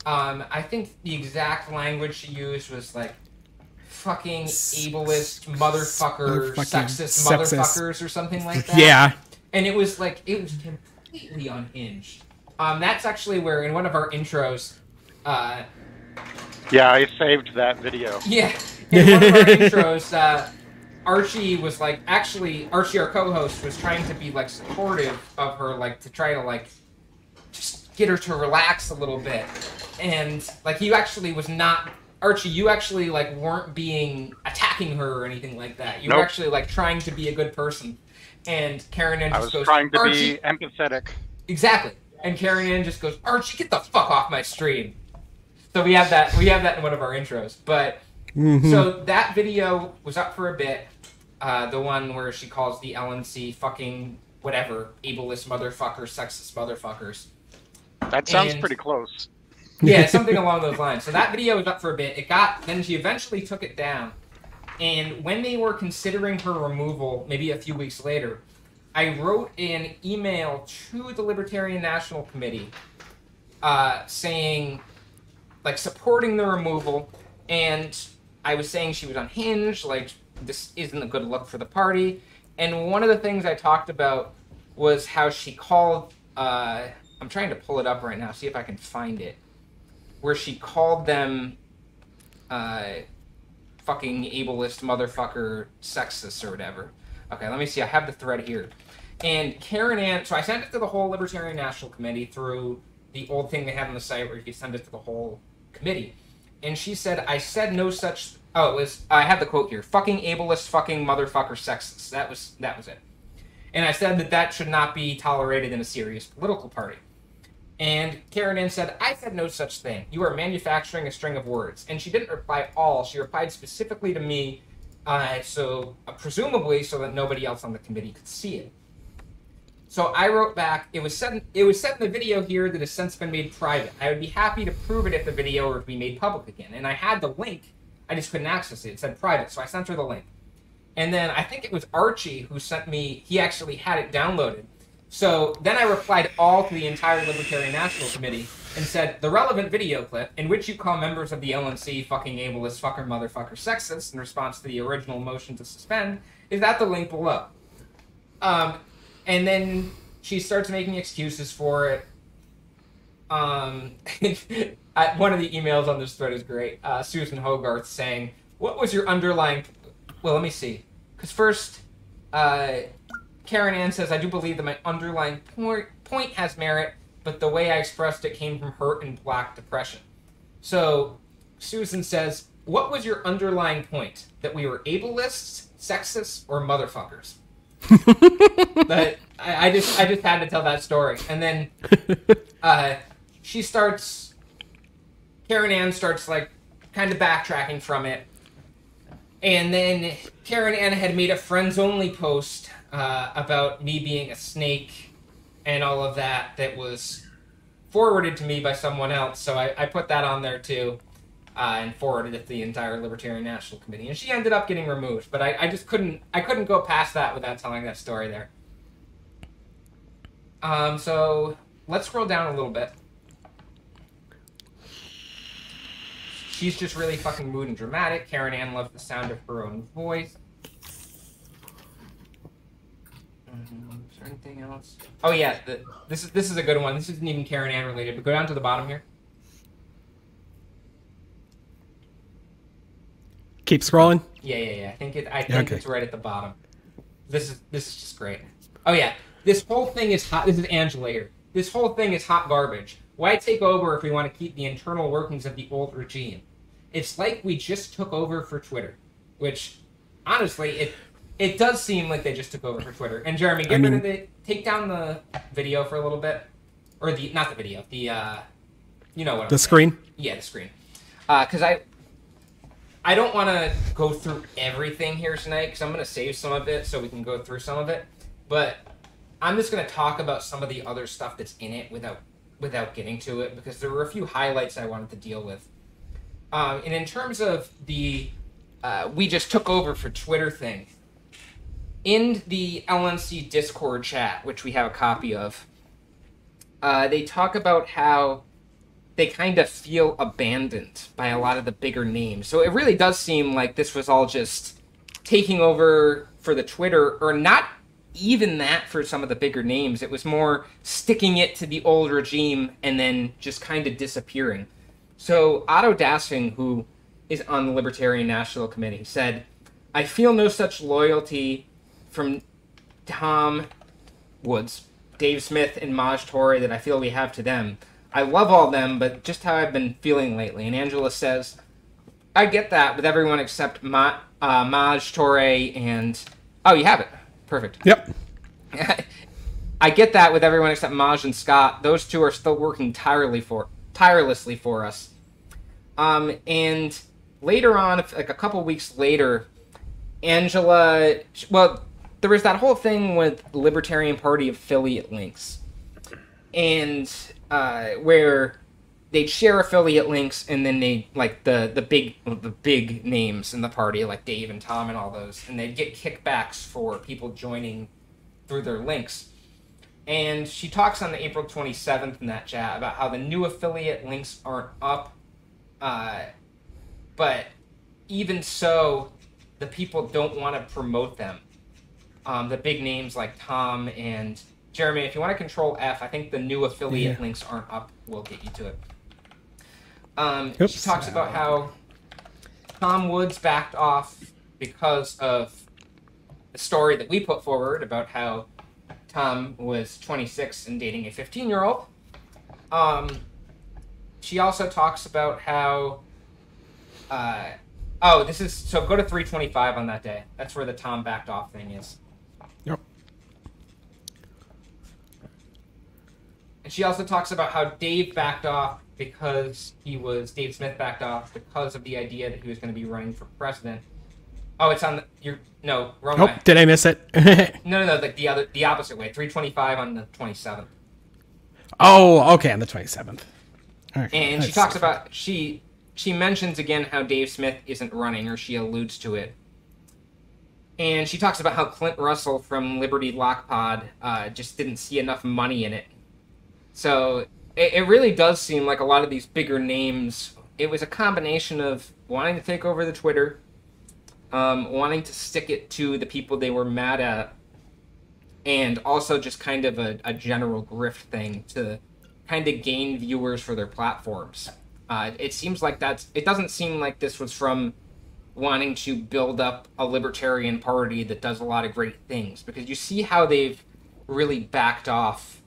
I think the exact language she used was like fucking ableist motherfucker, sexist motherfuckers or something like that. Yeah. And it was completely unhinged. That's actually where in one of our intros. Yeah, I saved that video. Yeah, in one of our intros, Archie was like, actually, Archie, our co-host, was trying to be like supportive of her, like to try to like just get her to relax a little bit. And like he actually was not, Archie, you actually like weren't being attacking her or anything like that. You were actually like trying to be a good person. And Karen Ann just goes, I was trying to Archie, be empathetic. Exactly. And Karen Ann just goes, Archie, get the fuck off my stream. So we have that in one of our intros. But so that video was up for a bit. The one where she calls the LNC fucking whatever, ableist motherfuckers, sexist motherfuckers. That sounds pretty close. Yeah, something along those lines. So that video was up for a bit. Then she eventually took it down. And when they were considering her removal, maybe a few weeks later, I wrote an email to the Libertarian National Committee saying, like, supporting the removal. And I was saying she was unhinged, like, this isn't a good look for the party. And one of the things I talked about was how she called, I'm trying to pull it up right now, see if I can find it, where she called them fucking ableist motherfucker sexist or whatever. Okay, let me see, I have the thread here. And Karen Ann, so I sent it to the whole Libertarian National Committee through the old thing they had on the site where you could send it to the whole committee. And she said, I said no such, I have the quote here, fucking ableist, fucking motherfucker sexist. That was it. And I said that should not be tolerated in a serious political party. And Karen Ann said, I said no such thing. You are manufacturing a string of words. And she didn't reply all. She replied specifically to me, presumably so that nobody else on the committee could see it. So I wrote back, it was said in the video here that has since been made private. I would be happy to prove it if the video were to be made public again. And I had the link, I just couldn't access it. It said private, so I sent her the link. And then I think it was Archie who sent me, he actually had it downloaded. So then I replied all to the entire Libertarian National Committee and said, the relevant video clip in which you call members of the LNC fucking ableist fucker motherfucker sexist in response to the original motion to suspend is at the link below. And then she starts making excuses for it. One of the emails on this thread is great. Susan Hogarth saying, what was your underlying... Well, let me see. Because first, Karen Ann says, I do believe that my underlying point has merit, but the way I expressed it came from hurt and black depression. So Susan says, what was your underlying point? That we were ableists, sexists, or motherfuckers? But I just had to tell that story. And then Karen Ann starts like kind of backtracking from it. And then Karen Ann had made a friends only post about me being a snake and all of that was forwarded to me by someone else. So I put that on there too and forwarded it to the entire Libertarian National Committee. And she ended up getting removed. But I just couldn't go past that without telling that story there. So let's scroll down a little bit. She's just really fucking mood and dramatic. Karen Ann loves the sound of her own voice. Is there anything else? Oh yeah, this is a good one. This isn't even Karen Ann related, but go down to the bottom here. Keep scrolling. Yeah. I think it's right at the bottom. This is just great. Oh yeah, this whole thing is hot. This is Angela here. This whole thing is hot garbage. Why take over if we want to keep the internal workings of the old regime? It's like we just took over for Twitter, which honestly, it does seem like they just took over for Twitter. And Jeremy, take down the video for a little bit, or not the video, you know what? The screen. Yeah, the screen. Because I don't want to go through everything here tonight, because I'm going to save some of it so we can go through some of it. But I'm just going to talk about some of the other stuff that's in it without getting to it, because there were a few highlights I wanted to deal with. And in terms of the we just took over for Twitter thing. In the LNC Discord chat, which we have a copy of, they talk about how they kind of feel abandoned by a lot of the bigger names. So it really does seem like this was all just taking over for the Twitter, or not even that for some of the bigger names. It was more sticking it to the old regime and then just kind of disappearing. So Otto Dassing, who is on the Libertarian National Committee, said, "I feel no such loyalty from Tom Woods, Dave Smith, and Maj Toure that I feel we have to them. I love all them, but just how I've been feeling lately." And Angela says, "I get that with everyone except Maj Toure and..." Oh, you have it. Perfect. Yep. "I get that with everyone except Maj and Scott. Those two are still working tirelessly for us." And later on, like a couple weeks later, Angela... Well, there was that whole thing with Libertarian Party affiliate links. And... where they'd share affiliate links, and then they like the big names in the party, like Dave and Tom and all those, and they'd get kickbacks for people joining through their links. And she talks on the April 27th in that chat about how the new affiliate links aren't up, but even so, the people don't want to promote them. The big names like Tom and Jeremy, if you want to control F, I think the new affiliate links aren't up. We'll get you to it. She talks about how Tom Woods backed off because of the story that we put forward about how Tom was 26 and dating a 15-year-old. She also talks about how... this is... So go to 325 on that day. That's where the Tom backed off thing is. Yep. And she also talks about how Dave backed off because Dave Smith backed off because of the idea that he was going to be running for president. Oh, it's on the... No, wrong way. Did I miss it? No, like the opposite way. 325 on the 27th. Oh, okay, on the 27th. Okay, and she talks about... She mentions again how Dave Smith isn't running, or she alludes to it. And she talks about how Clint Russell from Liberty Lock Pod just didn't see enough money in it. So it really does seem like a lot of these bigger names, it was a combination of wanting to take over the Twitter, wanting to stick it to the people they were mad at, and also just kind of a general grift thing to kind of gain viewers for their platforms. It seems like it doesn't seem like this was from wanting to build up a libertarian party that does a lot of great things, because you see how they've really backed off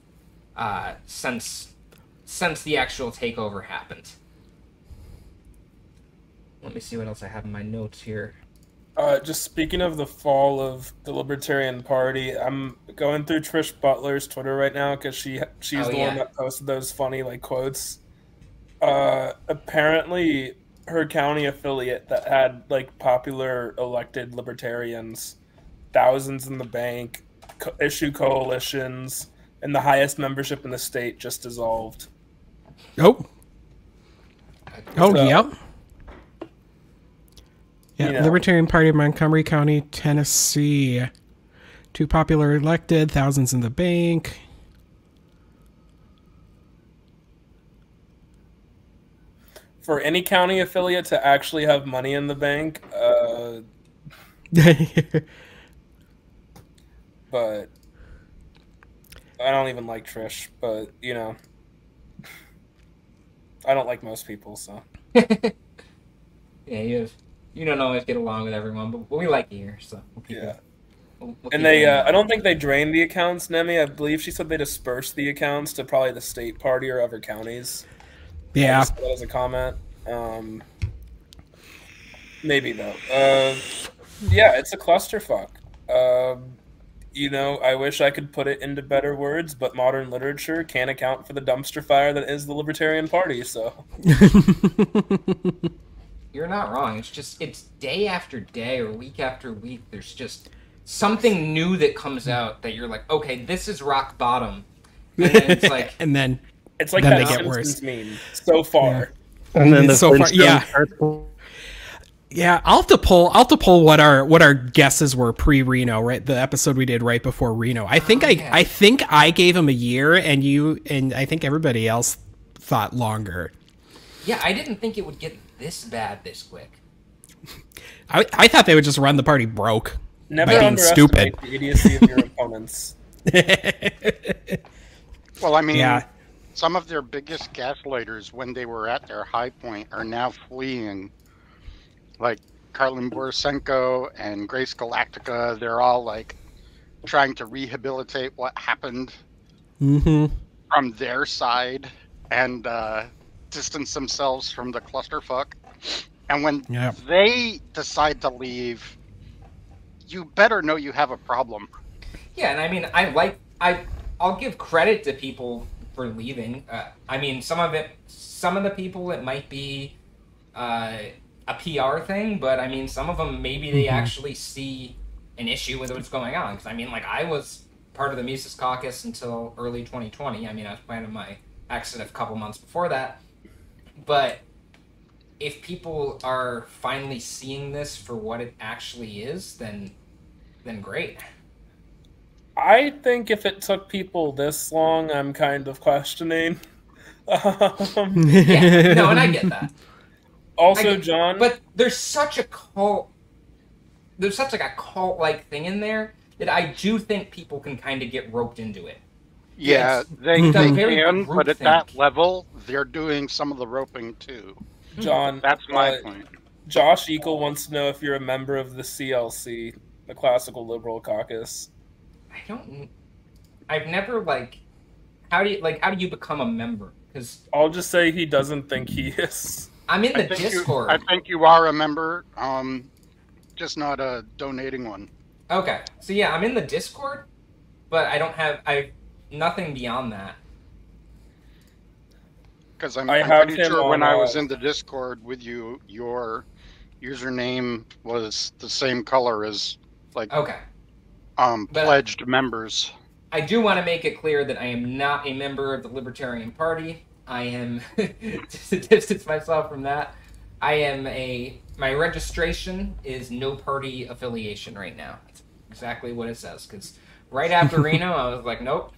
since the actual takeover happened. Let me see what else I have in my notes here. Just speaking of the fall of the Libertarian Party, I'm going through Trish Butler's Twitter right now because she's the one that posted those funny quotes. Apparently, her county affiliate that had popular elected libertarians, thousands in the bank, issue coalitions, and the highest membership in the state just dissolved. Yep. Yeah, Libertarian Party of Montgomery County, Tennessee. Too popular elected, thousands in the bank. For any county affiliate to actually have money in the bank, but I don't even like Trish, but I don't like most people, so. Yeah, you don't always get along with everyone, but we like you here, so we'll keep it. We'll and they, I don't think they drained the accounts, Nemi. I believe she said they dispersed the accounts to probably the state party or other counties. Yeah. That was a comment. Maybe though. Yeah, it's a clusterfuck. I wish I could put it into better words, but modern literature can't account for the dumpster fire that is the Libertarian Party, so. You're not wrong. It's day after day or week after week. There's just something new that comes out that you're like, okay, this is rock bottom. And then it's like... and then it's like then that they get Simpsons worse. meme. So far. And then so far, yeah. Yeah, I'll have to pull what our guesses were pre-Reno, right? The episode we did right before Reno. I think I gave him a year, and I think everybody else thought longer. Yeah, I didn't think it would get this bad this quick. I thought they would just run the party broke. Never by being underestimate stupid. the idiocy of your opponents. Well, I mean, Yeah. some of their biggest gaslighters when they were at their high point are now fleeing. Like Karlin Borisenko and Grace Galactica, they're all like trying to rehabilitate what happened from their side and distance themselves from the clusterfuck. And when they decide to leave, you better know you have a problem. Yeah, and I mean, I'll give credit to people for leaving. I mean, some of the people, it might be a PR thing, but I mean, some of them, maybe they actually see an issue with what's going on. Because I mean, like, I was part of the Mises Caucus until early 2020. I mean, I was planning my exit a couple months before that. But if people are finally seeing this for what it actually is, then great. I think if it took people this long, I'm kind of questioning. Yeah, no, and I get that. Also, John, but there's such a cult. There's such like a cult-like thing in there that I do think people can kind of get roped into it. Yeah, they it's a can, very but at groupthink. that level, they're doing some of the roping too. John, That's my point. Josh Eagle wants to know if you're a member of the CLC, the Classical Liberal Caucus. I've never how do you become a member? Because I'll just say he doesn't think he is. I'm in the Discord. I think you are a member, just not a donating one. Okay, so yeah, I'm in the Discord, but I nothing beyond that. Because I'm I have pretty him sure when on, I was in the Discord with you, your username was the same color as pledged members. I do want to make it clear that I am not a member of the Libertarian Party. I am just to distance myself from that. My registration is no party affiliation right now. That's exactly what it says. Because right after Reno, I was like, nope.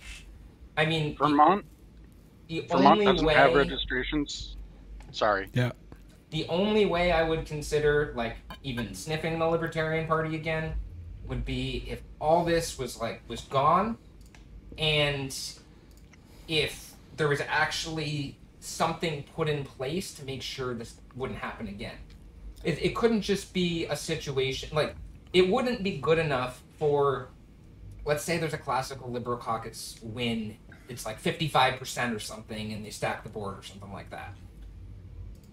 I mean, Vermont only doesn't way have registrations. Sorry. Yeah. The only way I would consider even sniffing the Libertarian Party again would be if all this was gone, and if there was actually something put in place to make sure this wouldn't happen again. It couldn't just be a situation it wouldn't be good enough for, let's say there's a classical liberal caucus win, it's 55% or something, and they stack the board or something like that.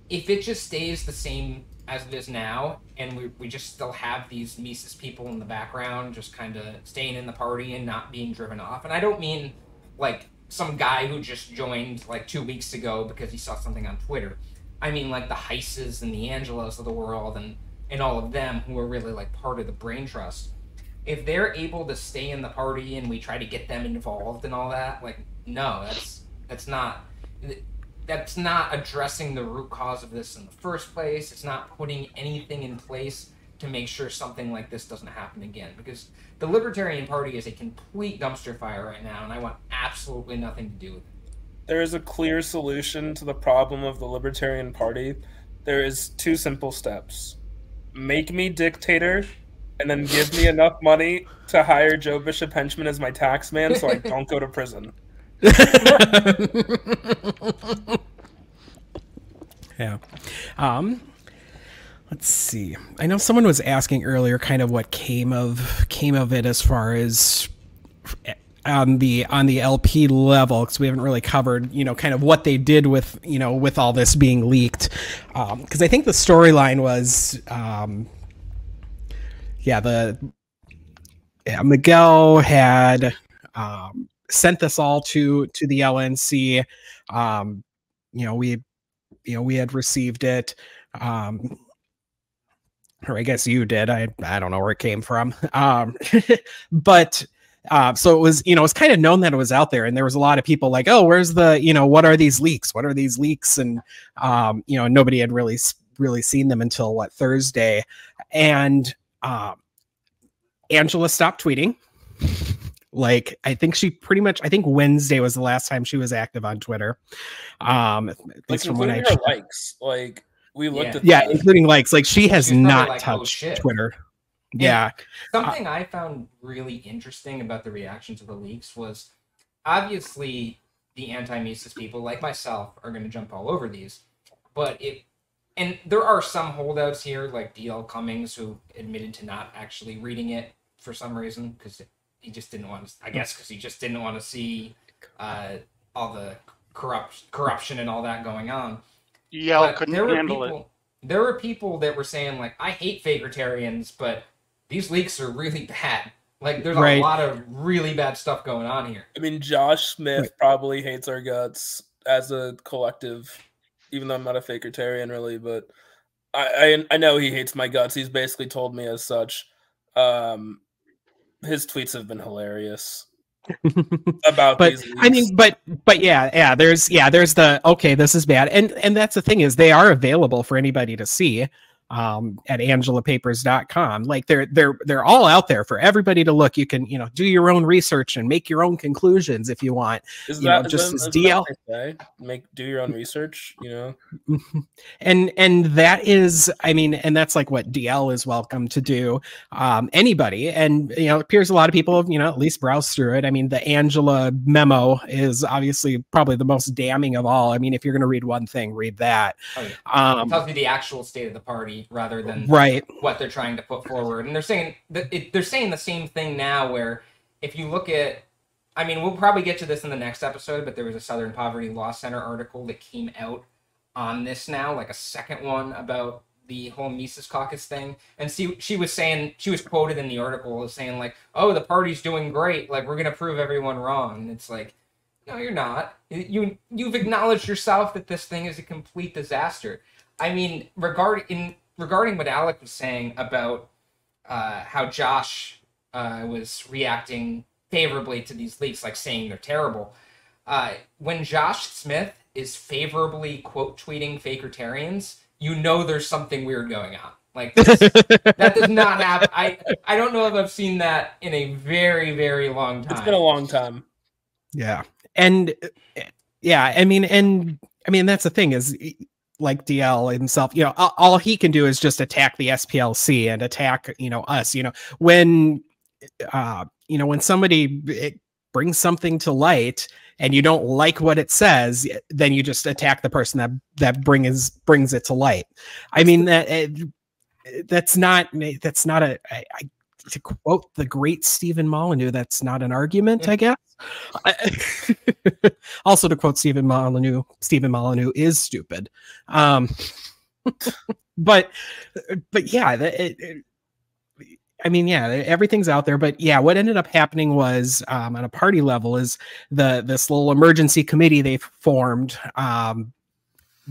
If it just stays the same as it is now, and we just still have these Mises people in the background just kind of staying in the party and not being driven off, and I don't mean some guy who just joined 2 weeks ago because he saw something on Twitter. I mean the Heises and the Angelos of the world and all of them who are really part of the brain trust. If they're able to stay in the party and we try to get them involved and all that, no, that's not addressing the root cause of this in the first place. It's not putting anything in place to make sure something like this doesn't happen again. Because the Libertarian Party is a complete dumpster fire right now, and I want absolutely nothing to do with it. There is a clear solution to the problem of the Libertarian Party. There is 2 simple steps. Make me dictator, and then give me enough money to hire Joe Bishop Henchman as my tax man so I don't go to prison. Yeah. Let's see. I know someone was asking earlier kind of what came of it as far as on the LP level, because we haven't really covered, kind of what they did with, with all this being leaked. Because I think the storyline was, Miguel had sent this all to the LNC. We had received it. Or I guess you did. I don't know where it came from. But so it was, it's kind of known that it was out there, and there was a lot of people like, oh, where's the, what are these leaks? What are these leaks? And, nobody had really really seen them until what, Thursday, and Angela stopped tweeting. Like, I think Wednesday was the last time she was active on Twitter. At least from when I checked. Likes, like we looked at including likes. Like she has not like, touched oh, Twitter. And yeah. Something I found really interesting about the reaction to the leaks was obviously the anti-Mises people like myself are going to jump all over these, but and there are some holdouts here like DL Cummings who admitted to not actually reading it for some reason because he just didn't want to. I guess because he just didn't want to see all the corruption and all that going on. Yeah, couldn't handle it. There were people that were saying like, I hate Fakertarians, but these leaks are really bad. Like, there's a lot of really bad stuff going on here. I mean, Josh Smith probably hates our guts as a collective, even though I'm not a Fakertarian really, but I know he hates my guts. He's basically told me as such. His tweets have been hilarious about these leaks. I mean, but there's the, okay, this is bad. And that's the thing is they are available for anybody to see. At angelapapers.com. Like they're all out there for everybody to look. You can, do your own research and make your own conclusions if you want. Is that DL? Do your own research, And that is, I mean, and that's like what DL is welcome to do. Anybody. And, it appears a lot of people have, at least browsed through it. I mean, the Angela memo is obviously probably the most damning of all. I mean, if you're going to read one thing, read that. It tells you the actual state of the party rather than what they're trying to put forward. And they're saying the same thing now where if you look at, I mean, we'll probably get to this in the next episode, but there was a Southern Poverty Law Center article that came out on this now, like a second one about the whole Mises Caucus thing. And she was quoted in the article as saying like, oh, the party's doing great. Like, we're going to prove everyone wrong. And it's like, no, you're not. You've acknowledged yourself that this thing is a complete disaster. I mean, regarding what Alec was saying about how Josh was reacting favorably to these leaks, like saying they're terrible. When Josh Smith is favorably quote tweeting Fakertarians, there's something weird going on. Like that does not happen. I don't know if I've seen that in a very, very long time. It's been a long time. Yeah, and I mean, that's the thing is, like DL himself, all he can do is just attack the SPLC and attack, us, when somebody brings something to light and you don't like what it says, then you just attack the person that brings it to light. I mean, that's not to quote the great Stephen Molyneux, that's not an argument, I guess. Also, to quote Stephen Molyneux is stupid. But yeah, everything's out there. But yeah, what ended up happening was on a party level is this little emergency committee they formed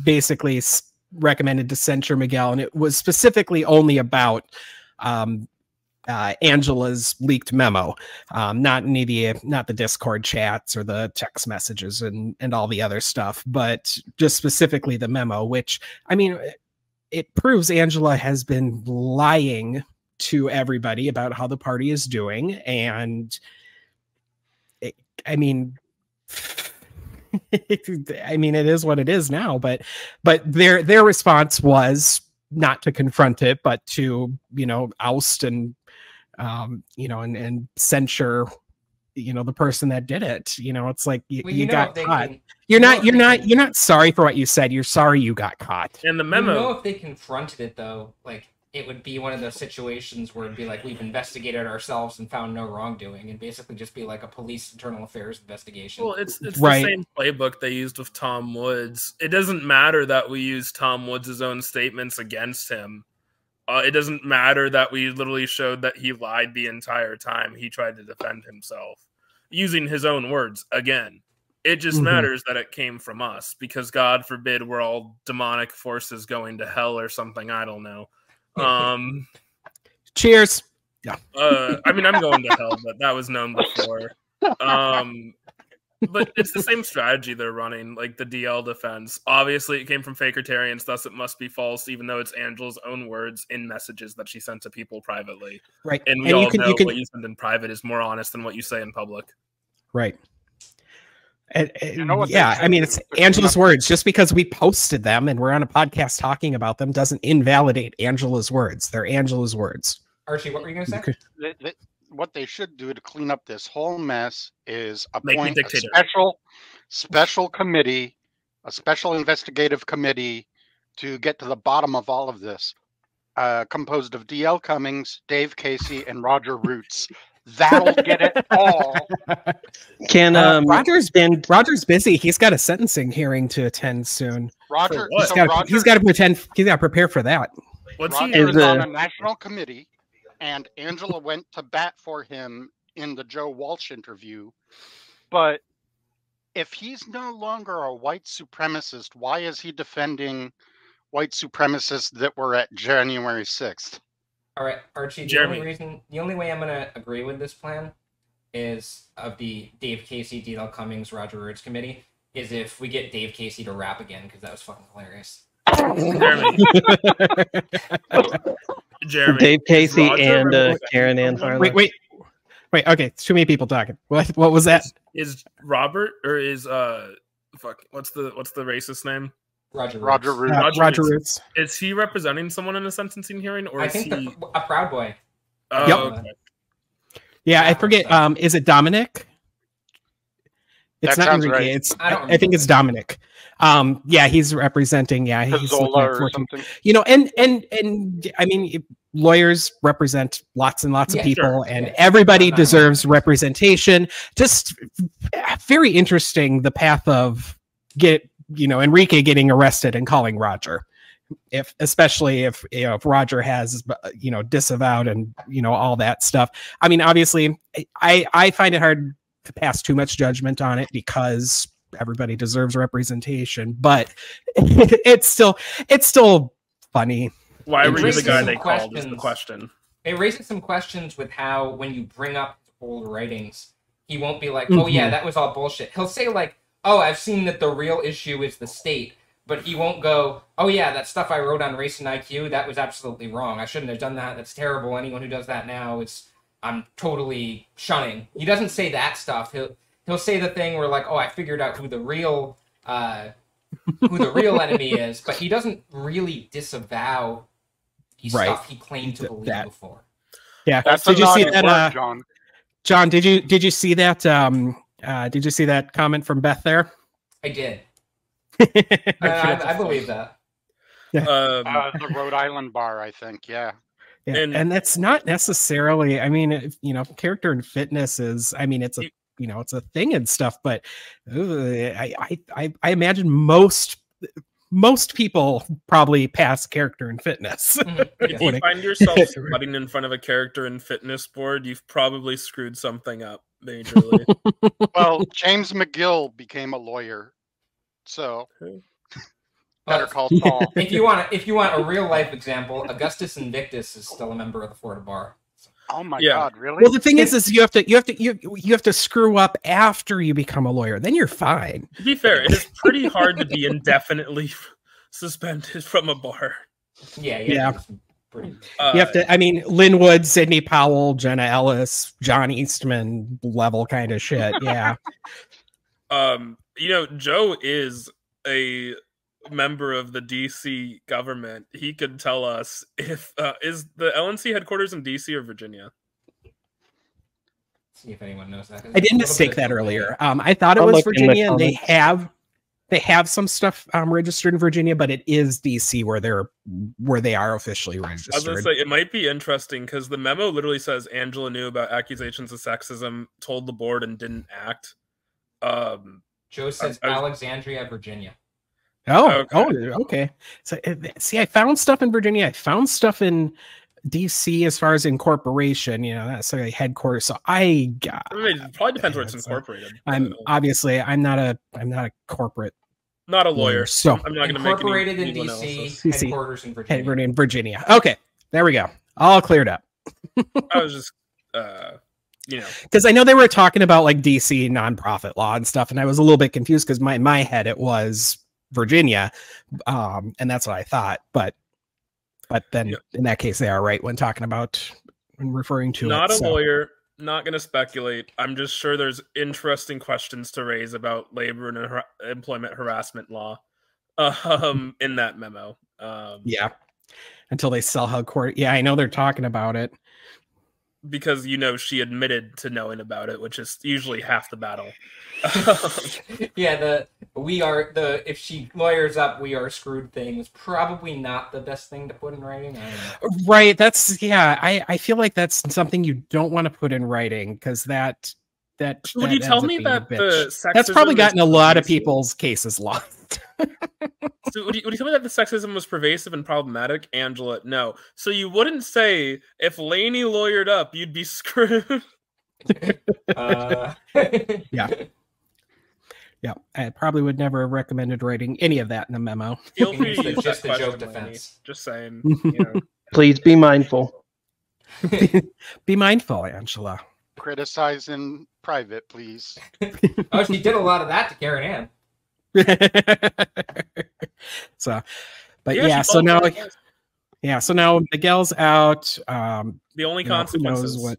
basically recommended to censure Miguel, and it was specifically only about Angela's leaked memo, not the Discord chats or the text messages and all the other stuff, but just specifically the memo, which, I mean, it proves Angela has been lying to everybody about how the party is doing. And it is what it is now, but their response was not to confront it, but to, oust and censure, the person that did it. It's like you got caught. You're not sorry for what you said. You're sorry you got caught. And the memo. If they confronted it though, like it would be one of those situations where it'd be like, we've investigated ourselves and found no wrongdoing, and basically just be like a police internal affairs investigation. Well, it's the same playbook they used with Tom Woods. It doesn't matter that we use Tom Woods' own statements against him. It doesn't matter that we literally showed that he lied the entire time he tried to defend himself using his own words again. It just matters that it came from us, because God forbid we're all demonic forces going to hell or something. I don't know. Cheers. Yeah. I mean, I'm going to hell, but that was known before. But it's the same strategy they're running, like the DL defense. Obviously, it came from Fakertarians, thus it must be false, even though it's Angela's own words in messages that she sent to people privately. Right. And we all know what you send in private is more honest than what you say in public. Right. what Yeah, I mean, it's Angela's words. Just because we posted them and we're on a podcast talking about them doesn't invalidate Angela's words. They're Angela's words. Archie, what were you going to say? What they should do to clean up this whole mess is Make me appoint a dictator. special committee, a special investigative committee to get to the bottom of all of this, composed of DL Cummings, Dave Casey, and Roger Roots. That'll get it all. Can Roger's busy. He's got a sentencing hearing to attend soon. Roger, he's got to prepare for that. Roger is on a national committee, and Angela went to bat for him in the Joe Walsh interview. But if he's no longer a white supremacist, why is he defending white supremacists that were at January 6th? All right, Archie, the only way I'm going to agree with this plan is of the Dave Casey, D.L. Cummings, Roger Roots committee, is if we get Dave Casey to rap again, because that was fucking hilarious. Jeremy. Dave Casey and Karen Ann Harlan. Wait. Okay, it's too many people talking. What was that? Is Robert or is what's the racist name? Roger Roots. Roger Roots. Is he representing someone in a sentencing hearing, or I is think he a Proud Boy? Oh, Yep. okay. Yeah, I forget. Is it Dominic? It's That not sounds Enrique. right. It's I think it's Dominic. Yeah, he's representing. Yeah, he's Zola or something. You know, and I mean, lawyers represent lots and lots of people, and everybody deserves representation. Just very interesting. The path of Enrique getting arrested and calling Roger. Especially if Roger has disavowed and all that stuff. I mean, obviously, I find it hard to pass too much judgment on it because everybody deserves representation, but it's still funny. Why were you the guy they called? Is the question. It raises some questions with how when you bring up old writings, he won't be like, "Oh yeah, that was all bullshit." He'll say like, "Oh, I've seen that the real issue is the state." But he won't go, "Oh yeah, that stuff I wrote on race and IQ, that was absolutely wrong. I shouldn't have done that. That's terrible. Anyone who does that now, I'm totally shunning." He doesn't say that stuff. He'll say the thing where like, "Oh, I figured out who the real enemy is," but he doesn't really disavow the stuff he claimed to believe before. Yeah. Did you see that, John? John, did you see that? Did you see that comment from Beth there? I did. I believe that. The Rhode Island bar, I think. Yeah. And that's not necessarily. I mean, character and fitness is. I mean, it's a it's a thing and stuff. But I imagine most people probably pass character and fitness. If you find yourself squatting in front of a character and fitness board, you've probably screwed something up majorly. Well, James McGill became a lawyer. So, better call Saul. If you want a real life example, Augustus Invictus is still a member of the Florida bar. Oh my God, really? Well, the thing is you have to screw up after you become a lawyer. Then you're fine. To be fair, it is pretty hard to be indefinitely suspended from a bar. Yeah. You have to. I mean, Linwood, Sidney Powell, Jenna Ellis, John Eastman level kind of shit. Yeah. Joe is a member of the DC government. He could tell us if is the LNC headquarters in DC or Virginia. See if anyone knows that. I didn't mistake that earlier. I thought it was Virginia, and they have some stuff registered in Virginia, but it is DC where they are officially registered. I was gonna say it might be interesting because the memo literally says Angela knew about accusations of sexism, told the board, and didn't act. Joe says Alexandria, Virginia. Okay. So, see, I found stuff in Virginia. I found stuff in DC as far as incorporation. That's like headquarters. So it probably depends where it's incorporated. I'm not a corporate. Not a lawyer, so I'm not going to make incorporated in DC, headquarters in Virginia. In Virginia. Okay, there we go. All cleared up. I was just you know, because I know they were talking about like DC nonprofit law and stuff, and I was a little bit confused because in my head it was Virginia, and that's what I thought. But then in that case, they are right when talking about when referring to not it. a lawyer, not going to speculate. I'm just sure there's interesting questions to raise about labor and employment harassment law in that memo. Yeah, until they sell how court. Yeah, I know they're talking about it. Because, you know, she admitted to knowing about it, which is usually half the battle. Yeah, if she lawyers up, we are screwed thing was probably not the best thing to put in writing. I don't know. Right. I feel like that's something you don't want to put in writing because that would you tell me that that's probably gotten a lot of people's cases lost. So would you tell me that the sexism was pervasive and problematic? Angela, no. So you wouldn't say if Lainey lawyered up, you'd be screwed? Yeah. Yeah, I probably would never have recommended writing any of that in a memo. Feel free to use just a joke defense. Just saying. You know. Please be mindful. Be mindful, Angela. Criticize in private, please. Oh, she did a lot of that to Karen Ann. So, but so now Miguel's out. The only consequences.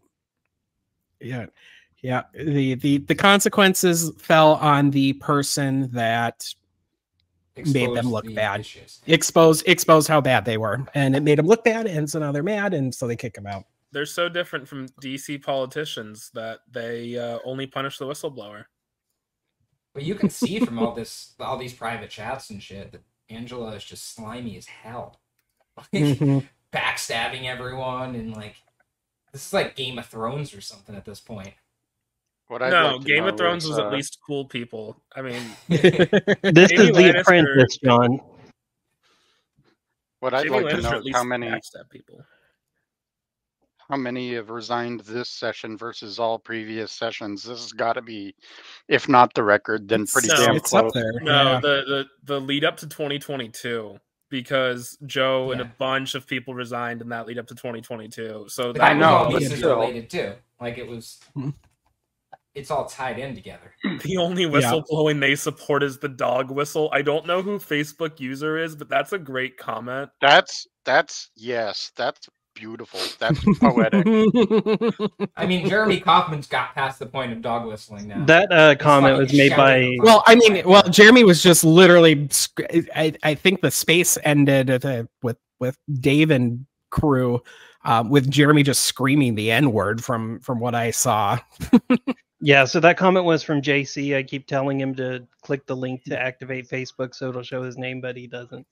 The consequences fell on the person that made them look bad. Exposed how bad they were, and it made them look bad, and so now they're mad, and so they kick them out. They're so different from DC politicians that they only punish the whistleblower. But you can see from all these private chats and shit that Angela is just slimy as hell. Backstabbing everyone, and like this is like Game of Thrones or something at this point. Game of Thrones was at least cool people. I mean, this is The Apprentice, John. What I'd like to know is how many have resigned this session versus all previous sessions. This has got to be, if not the record, then pretty damn close. Up there. No, the lead up to 2022, because Joe and a bunch of people resigned in that lead up to 2022. So but that was all pieces related too. Like it was. It's all tied in together. The only whistleblowing they support is the dog whistle. I don't know who Facebook user is, but that's a great comment. That's beautiful. That's poetic. I mean, Jeremy Kaufman's got past the point of dog whistling now. That comment was made by. Jeremy was just literally. I think the space ended with Dave and crew, with Jeremy just screaming the N-word from what I saw. Yeah, so that comment was from JC. I keep telling him to click the link to activate Facebook so it'll show his name, but he doesn't.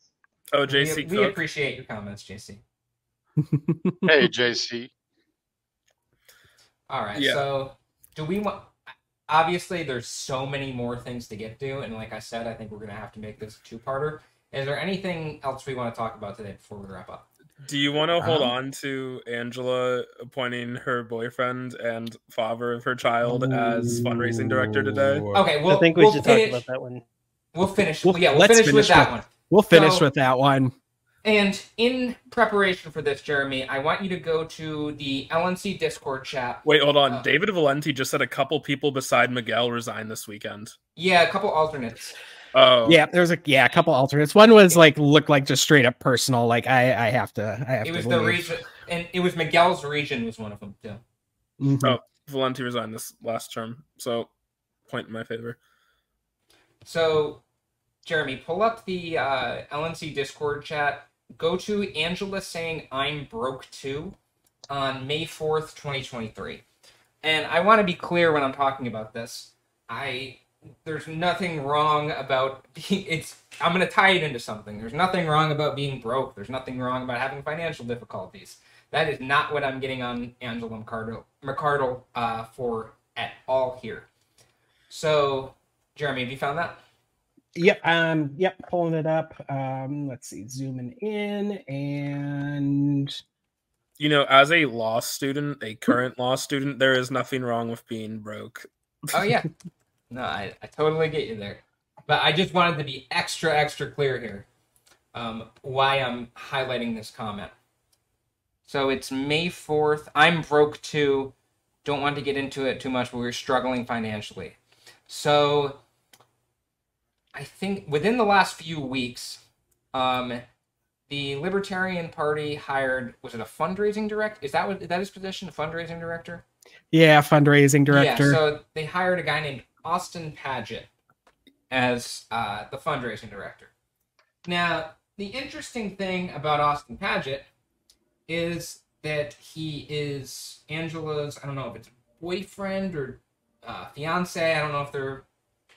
Oh, JC, we appreciate your comments, JC. Hey, JC. All right, so do we want... Obviously, there's so many more things to get to, and like I said, I think we're going to have to make this a two-parter. Is there anything else we want to talk about today before we wrap up? Do you want to hold on to Angela appointing her boyfriend and father of her child as fundraising director today? Okay, I think we should talk about that one. We'll finish. We'll finish with that one. We'll finish with that one. And in preparation for this, Jeremy, I want you to go to the LNC Discord chat. Wait, hold on. David Valenti just said a couple people beside Miguel resigned this weekend. Yeah, a couple alternates. Oh yeah, there's a couple alternates. One was looked like just straight up personal. Like I have to. It was the region, and it was Miguel's region was one of them too. Mm-hmm. Oh, Valenti resigned this last term, so point in my favor. So, Jeremy, pull up the LNC Discord chat. Go to Angela saying I'm broke too on May 4th, 2023. And I want to be clear when I'm talking about this. There's nothing wrong about I'm going to tie it into something. There's nothing wrong about being broke. There's nothing wrong about having financial difficulties. That is not what I'm getting on Angela McArdle for at all here. So, Jeremy, have you found that? Yep, pulling it up. Let's see, zooming in, and as a law student, a current law student, there is nothing wrong with being broke. Oh yeah. No, I totally get you there. But I just wanted to be extra clear here why I'm highlighting this comment. So it's May 4th. I'm broke too. don't want to get into it too much, but we were struggling financially. So I think within the last few weeks, the Libertarian Party hired, was it a fundraising director? Is that his position, a fundraising director? Yeah, fundraising director. Yeah, so they hired a guy named Austin Paget as the fundraising director. Now, the interesting thing about Austin Paget is that he is Angela's, I don't know if it's boyfriend or fiance, I don't know if they're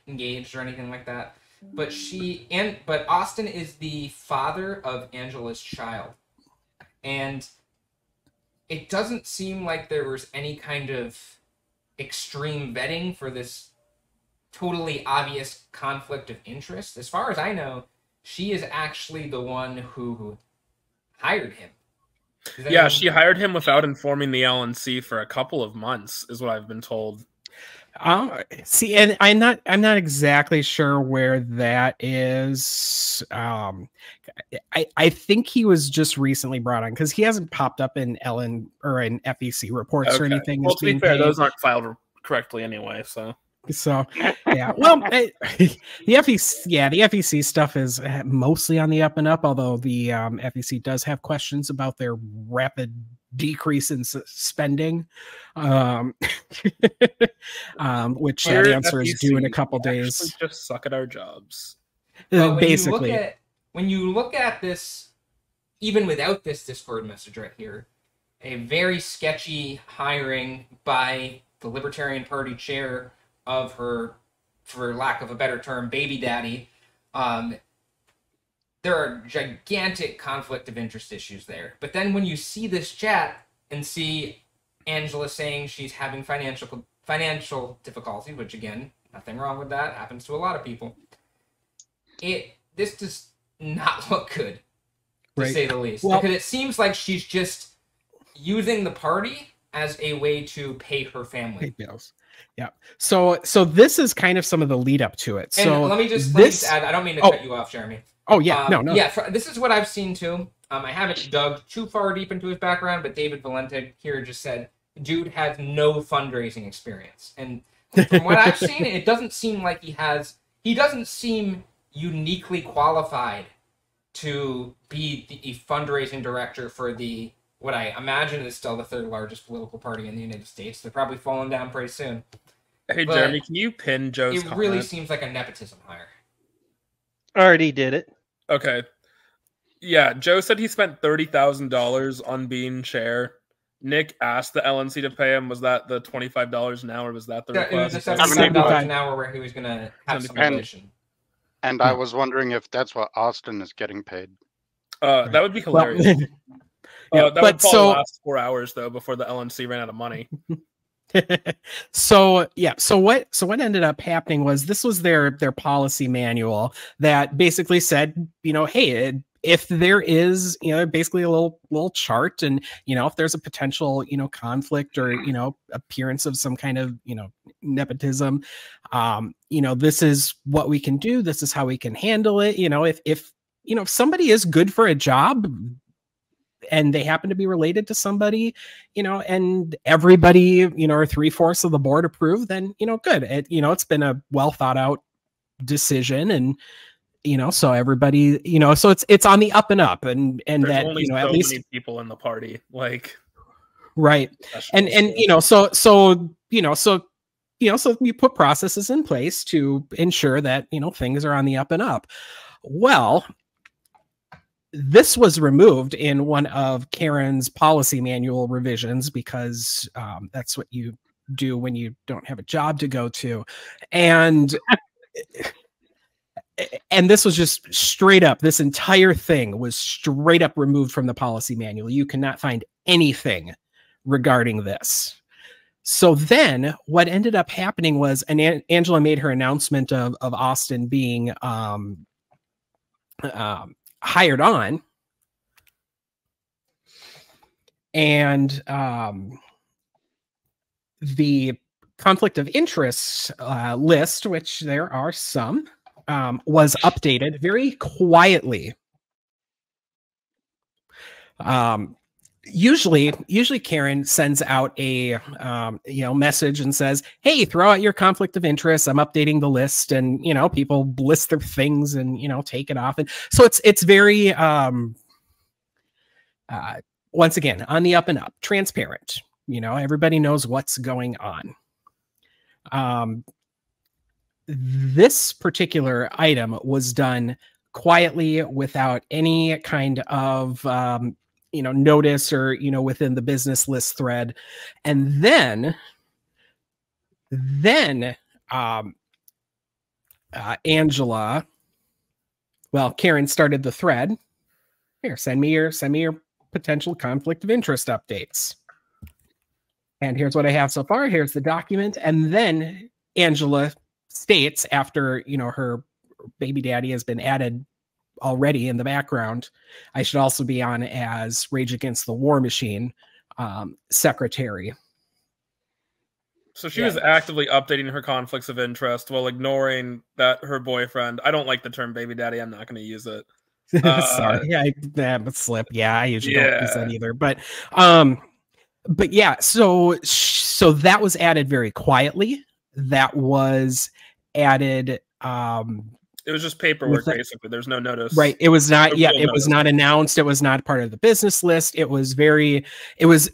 engaged or anything like that. But Austin is the father of Angela's child. And it doesn't seem like there was any kind of extreme vetting for this totally obvious conflict of interest. As far as I know, she is actually the one who hired him. Yeah, she hired him without informing the LNC for a couple of months, is what I've been told. See, and I'm not exactly sure where that is. I think he was just recently brought on because he hasn't popped up in Ellen or in FEC reports or anything. Well, to be fair, those aren't filed correctly anyway, so yeah. Well, the FEC stuff is mostly on the up and up, although the FEC does have questions about their rapid decrease in spending, which that answer is due in a couple days. Just suck at our jobs. Basically, when you look at this, even without this Discord message right here, a very sketchy hiring by the Libertarian Party chair of her, for lack of a better term, baby daddy. There are gigantic conflict of interest issues there. But then when you see this chat and see Angela saying she's having financial difficulties, which again, nothing wrong with that, happens to a lot of people. This does not look good, to say the least. Well, because it seems like she's just using the party as a way to pay her family. Pay bills. Yeah. So this is kind of some of the lead up to it. And so let me just add, I don't mean to cut you off, Jeremy. Oh, yeah. No. Yeah, this is what I've seen, too. I haven't dug too far deep into his background, but David Valente here just said, dude has no fundraising experience. And from what I've seen, it doesn't seem like he doesn't seem uniquely qualified to be a fundraising director for what I imagine is still the third largest political party in the United States. They're probably falling down pretty soon. Hey, Jeremy, can you pin Joe's comment? It really seems like a nepotism hire. Already did it. Okay. Yeah, Joe said he spent $30,000 on being chair. Nick asked the LNC to pay him. Was that the $25 an hour? Was that the request? It was the $75 an hour where he was going to have some relation. And I was wondering if that's what Austin is getting paid. That would be hilarious. That would probably last 4 hours though before the LNC ran out of money. So what ended up happening was this was their policy manual that basically said, hey, if there is, basically a little chart, and if there's a potential, conflict or appearance of some kind of nepotism, this is what we can do. This is how we can handle it. If somebody is good for a job, and they happen to be related to somebody, and everybody, or 3/4 of the board approve, then, good. It's been a well thought out decision, and, so everybody, so it's on the up and up, and there's that, only so at least many people in the party, like, right. And so you put processes in place to ensure that, things are on the up and up. Well, this was removed in one of Karen's policy manual revisions because that's what you do when you don't have a job to go to. And this was just straight up, this entire thing was straight up removed from the policy manual. You cannot find anything regarding this. So then what ended up happening was, and Angela made her announcement of Austin being hired on, and the conflict of interest list, which there are some, was updated very quietly. usually Karen sends out a message and says, hey, throw out your conflict of interest. I'm updating the list, and people list their things and take it off. And so it's very once again on the up and up, transparent. Everybody knows what's going on. This particular item was done quietly without any kind of notice or within the business list thread. And then Angela, Karen started the thread. Here, send me your potential conflict of interest updates. And here's what I have so far. Here's the document. And then Angela states, after her baby daddy has been added already in the background, I should also be on as Rage Against the War Machine secretary. So she was actively updating her conflicts of interest while ignoring that her boyfriend. I don't like the term baby daddy. I'm not going to use it. Sorry, but slip. Yeah, I usually don't use that either. But yeah. So that was added very quietly. That was added. It was just paperwork, basically. There's no notice. Right. It was not. Yeah. It was not announced. It was not part of the business list. It was very. It was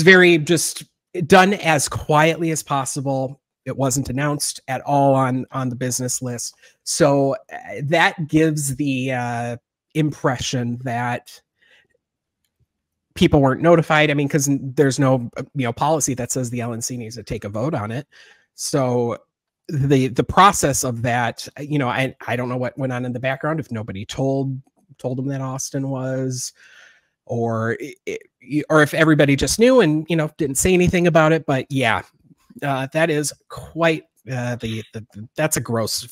very just done as quietly as possible. It wasn't announced at all on the business list. So that gives the impression that people weren't notified. I mean, because there's no policy that says the LNC needs to take a vote on it. So the process of that, I don't know what went on in the background, if nobody told them that Austin was, or if everybody just knew and didn't say anything about it. But yeah, that is quite that's a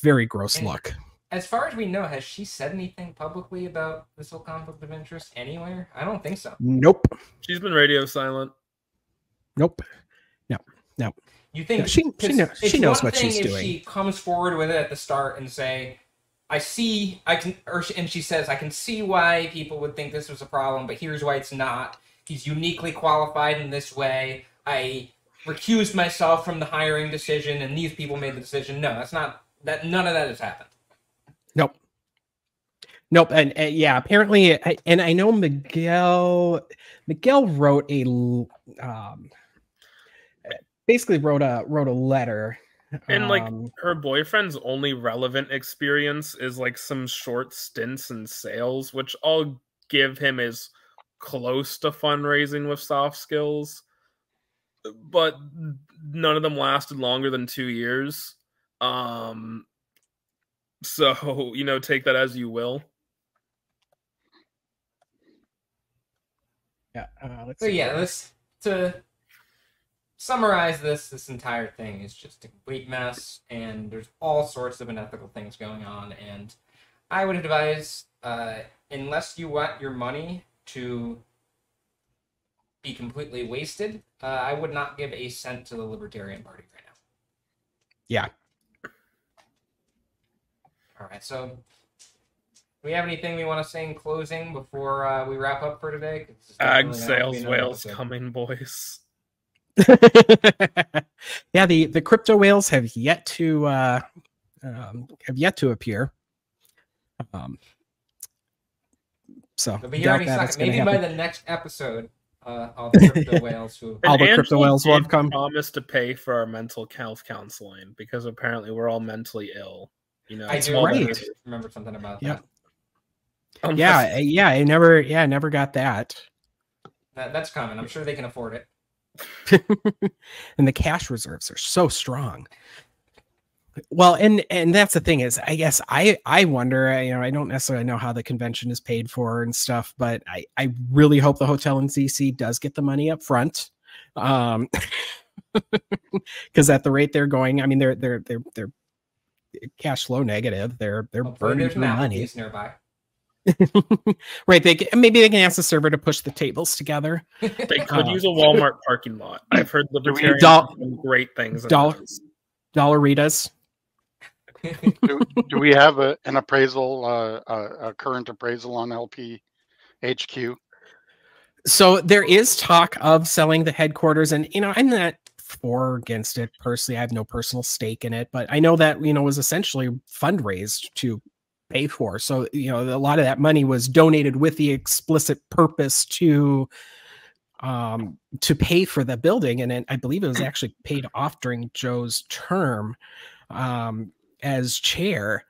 very gross look. As far as we know, has she said anything publicly about this whole conflict of interest anywhere? I don't think so. Nope. She's been radio silent. Nope. No. You think she knows what she's doing? She comes forward with it at the start and say, and she says, I can see why people would think this was a problem, but here's why it's not. He's uniquely qualified in this way. I recused myself from the hiring decision, and these people made the decision. No, that's not that. None of that has happened. Nope. And yeah, apparently, and I know Miguel wrote basically wrote a letter. And her boyfriend's only relevant experience is some short stints in sales, which I'll give him is close to fundraising with soft skills, but none of them lasted longer than 2 years. So, take that as you will. Yeah. Let's to summarize this entire thing is just a complete mess, and there's all sorts of unethical things going on. And I would advise, unless you want your money to be completely wasted, I would not give a cent to the Libertarian Party right now. Yeah. All right, so do we have anything we want to say in closing before we wrap up for today? Ag sales whales coming, boys. Yeah, the crypto whales have yet to appear. So maybe by the next episode, all the crypto whales will have come. Promise to pay for our mental health counseling because apparently we're all mentally ill. I do remember something about that. I never got that. That's coming. I'm sure they can afford it. And the cash reserves are so strong. Well, and that's the thing is, I guess I wonder, I don't necessarily know how the convention is paid for and stuff, but I really hope the hotel in DC does get the money up front. Because at the rate they're going, I mean, they're cash flow negative. They're burning through money. Nearby. Right. Maybe they can ask the server to push the tables together. They could use a Walmart parking lot. I've heard Libertarians do great things. Dollaritas. Do we have an appraisal, a current appraisal on LP HQ? So there is talk of selling the headquarters, and I'm not for or against it personally. I have no personal stake in it, but I know that was essentially fundraised to pay for. So a lot of that money was donated with the explicit purpose to pay for the building, and I believe it was actually paid off during Joe's term as chair.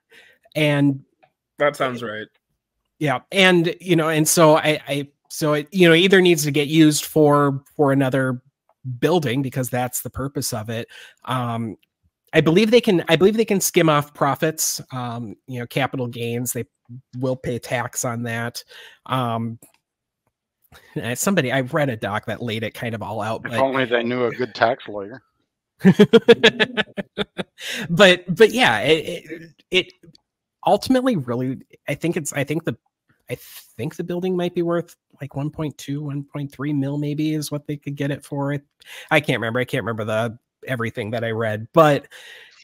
And that sounds right. Yeah, and so so it either needs to get used for another building, because that's the purpose of it. I believe they can skim off profits, capital gains. They will pay tax on that. I've read a doc that laid it kind of all out. If only they knew a good tax lawyer. but yeah, it ultimately really, I think the building might be worth like 1.2, 1.3 mil maybe is what they could get it for. I can't remember everything that I read, but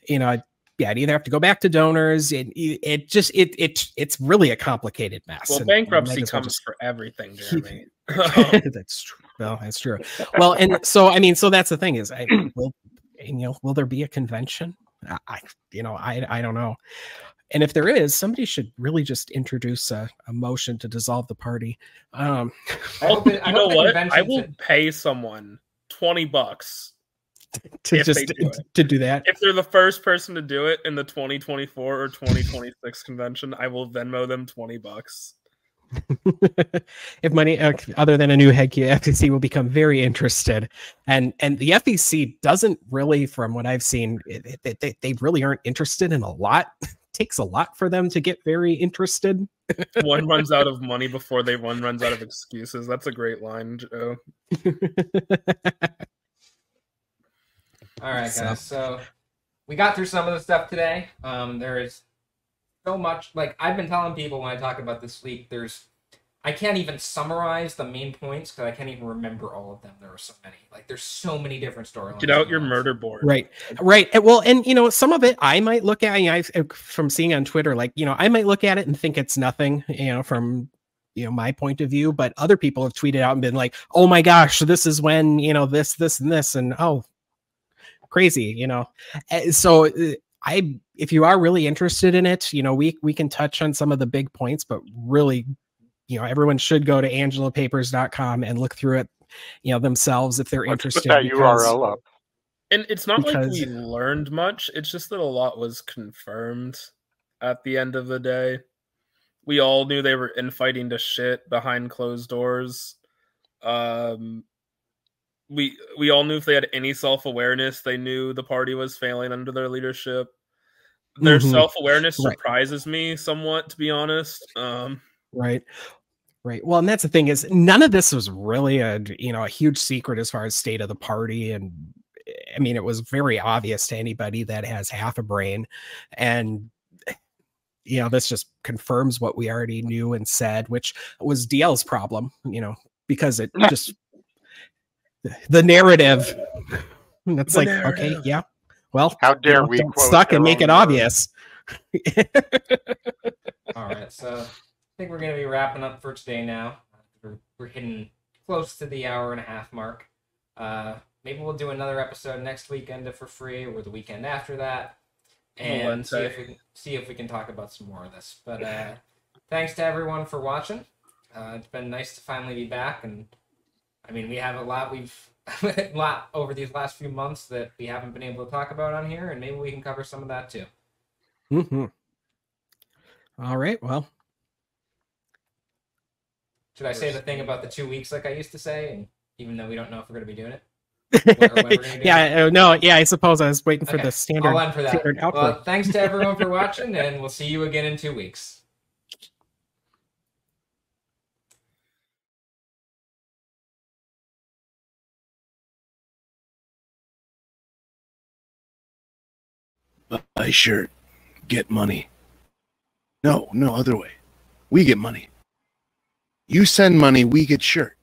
I'd either have to go back to donors. It's really a complicated mess. Well, bankruptcy comes for everything, Jeremy. That's true. Well, that's true. Well, and so that's the thing is, will there be a convention? I don't know. And if there is, somebody should really just introduce a motion to dissolve the party. I will pay someone $20 to do that. If they're the first person to do it in the 2024 or 2026 convention, I will Venmo them $20. If money other than a new head, FEC will become very interested, and the FEC doesn't really, from what I've seen, they really aren't interested in a lot. Takes a lot for them to get very interested. One runs out of money before one runs out of excuses. That's a great line, Joe. All right, guys. So we got through some of the stuff today. There is so much. Like I've been telling people when I talk about this week, I can't even summarize the main points because I can't even remember all of them. There are so many. Like there's so many different storylines. Get out your murder board. Right. Well, and some of it I might look at. From seeing on Twitter, I might look at it and think it's nothing. From my point of view, but other people have tweeted out and been like, "Oh my gosh, this is when this and this and oh, crazy." So if you are really interested in it, we can touch on some of the big points, but really, everyone should go to angelapapers.com and look through it, themselves if they're interested. Put that URL up. And it's not like we learned much. It's just that a lot was confirmed at the end of the day. We all knew they were infighting to shit behind closed doors. We all knew if they had any self-awareness, they knew the party was failing under their leadership. Their self-awareness surprises me somewhat, to be honest. Right. Well, and that's the thing is none of this was really a huge secret as far as state of the party. And I mean, it was very obvious to anybody that has half a brain. And, this just confirms what we already knew and said, which was DL's problem, because it just, the narrative, it's like, okay, yeah, well, how dare we stuck and make it obvious. All right. So I think we're going to be wrapping up for today now. We're hitting close to the hour-and-a-half mark. Maybe we'll do another episode next weekend for free or the weekend after that, and see if we can talk about some more of this. But thanks to everyone for watching. It's been nice to finally be back, and I mean we have a lot over these last few months that we haven't been able to talk about on here, and maybe we can cover some of that too. All right. Well. Should I say the thing about the 2 weeks like I used to say, and even though we don't know if we're going to be doing it? I suppose I was waiting for the standard. I'll end for that. Well, thanks to everyone for watching, and we'll see you again in 2 weeks. Buy shirt, get money. No, other way. We get money. You send money, we get shirt.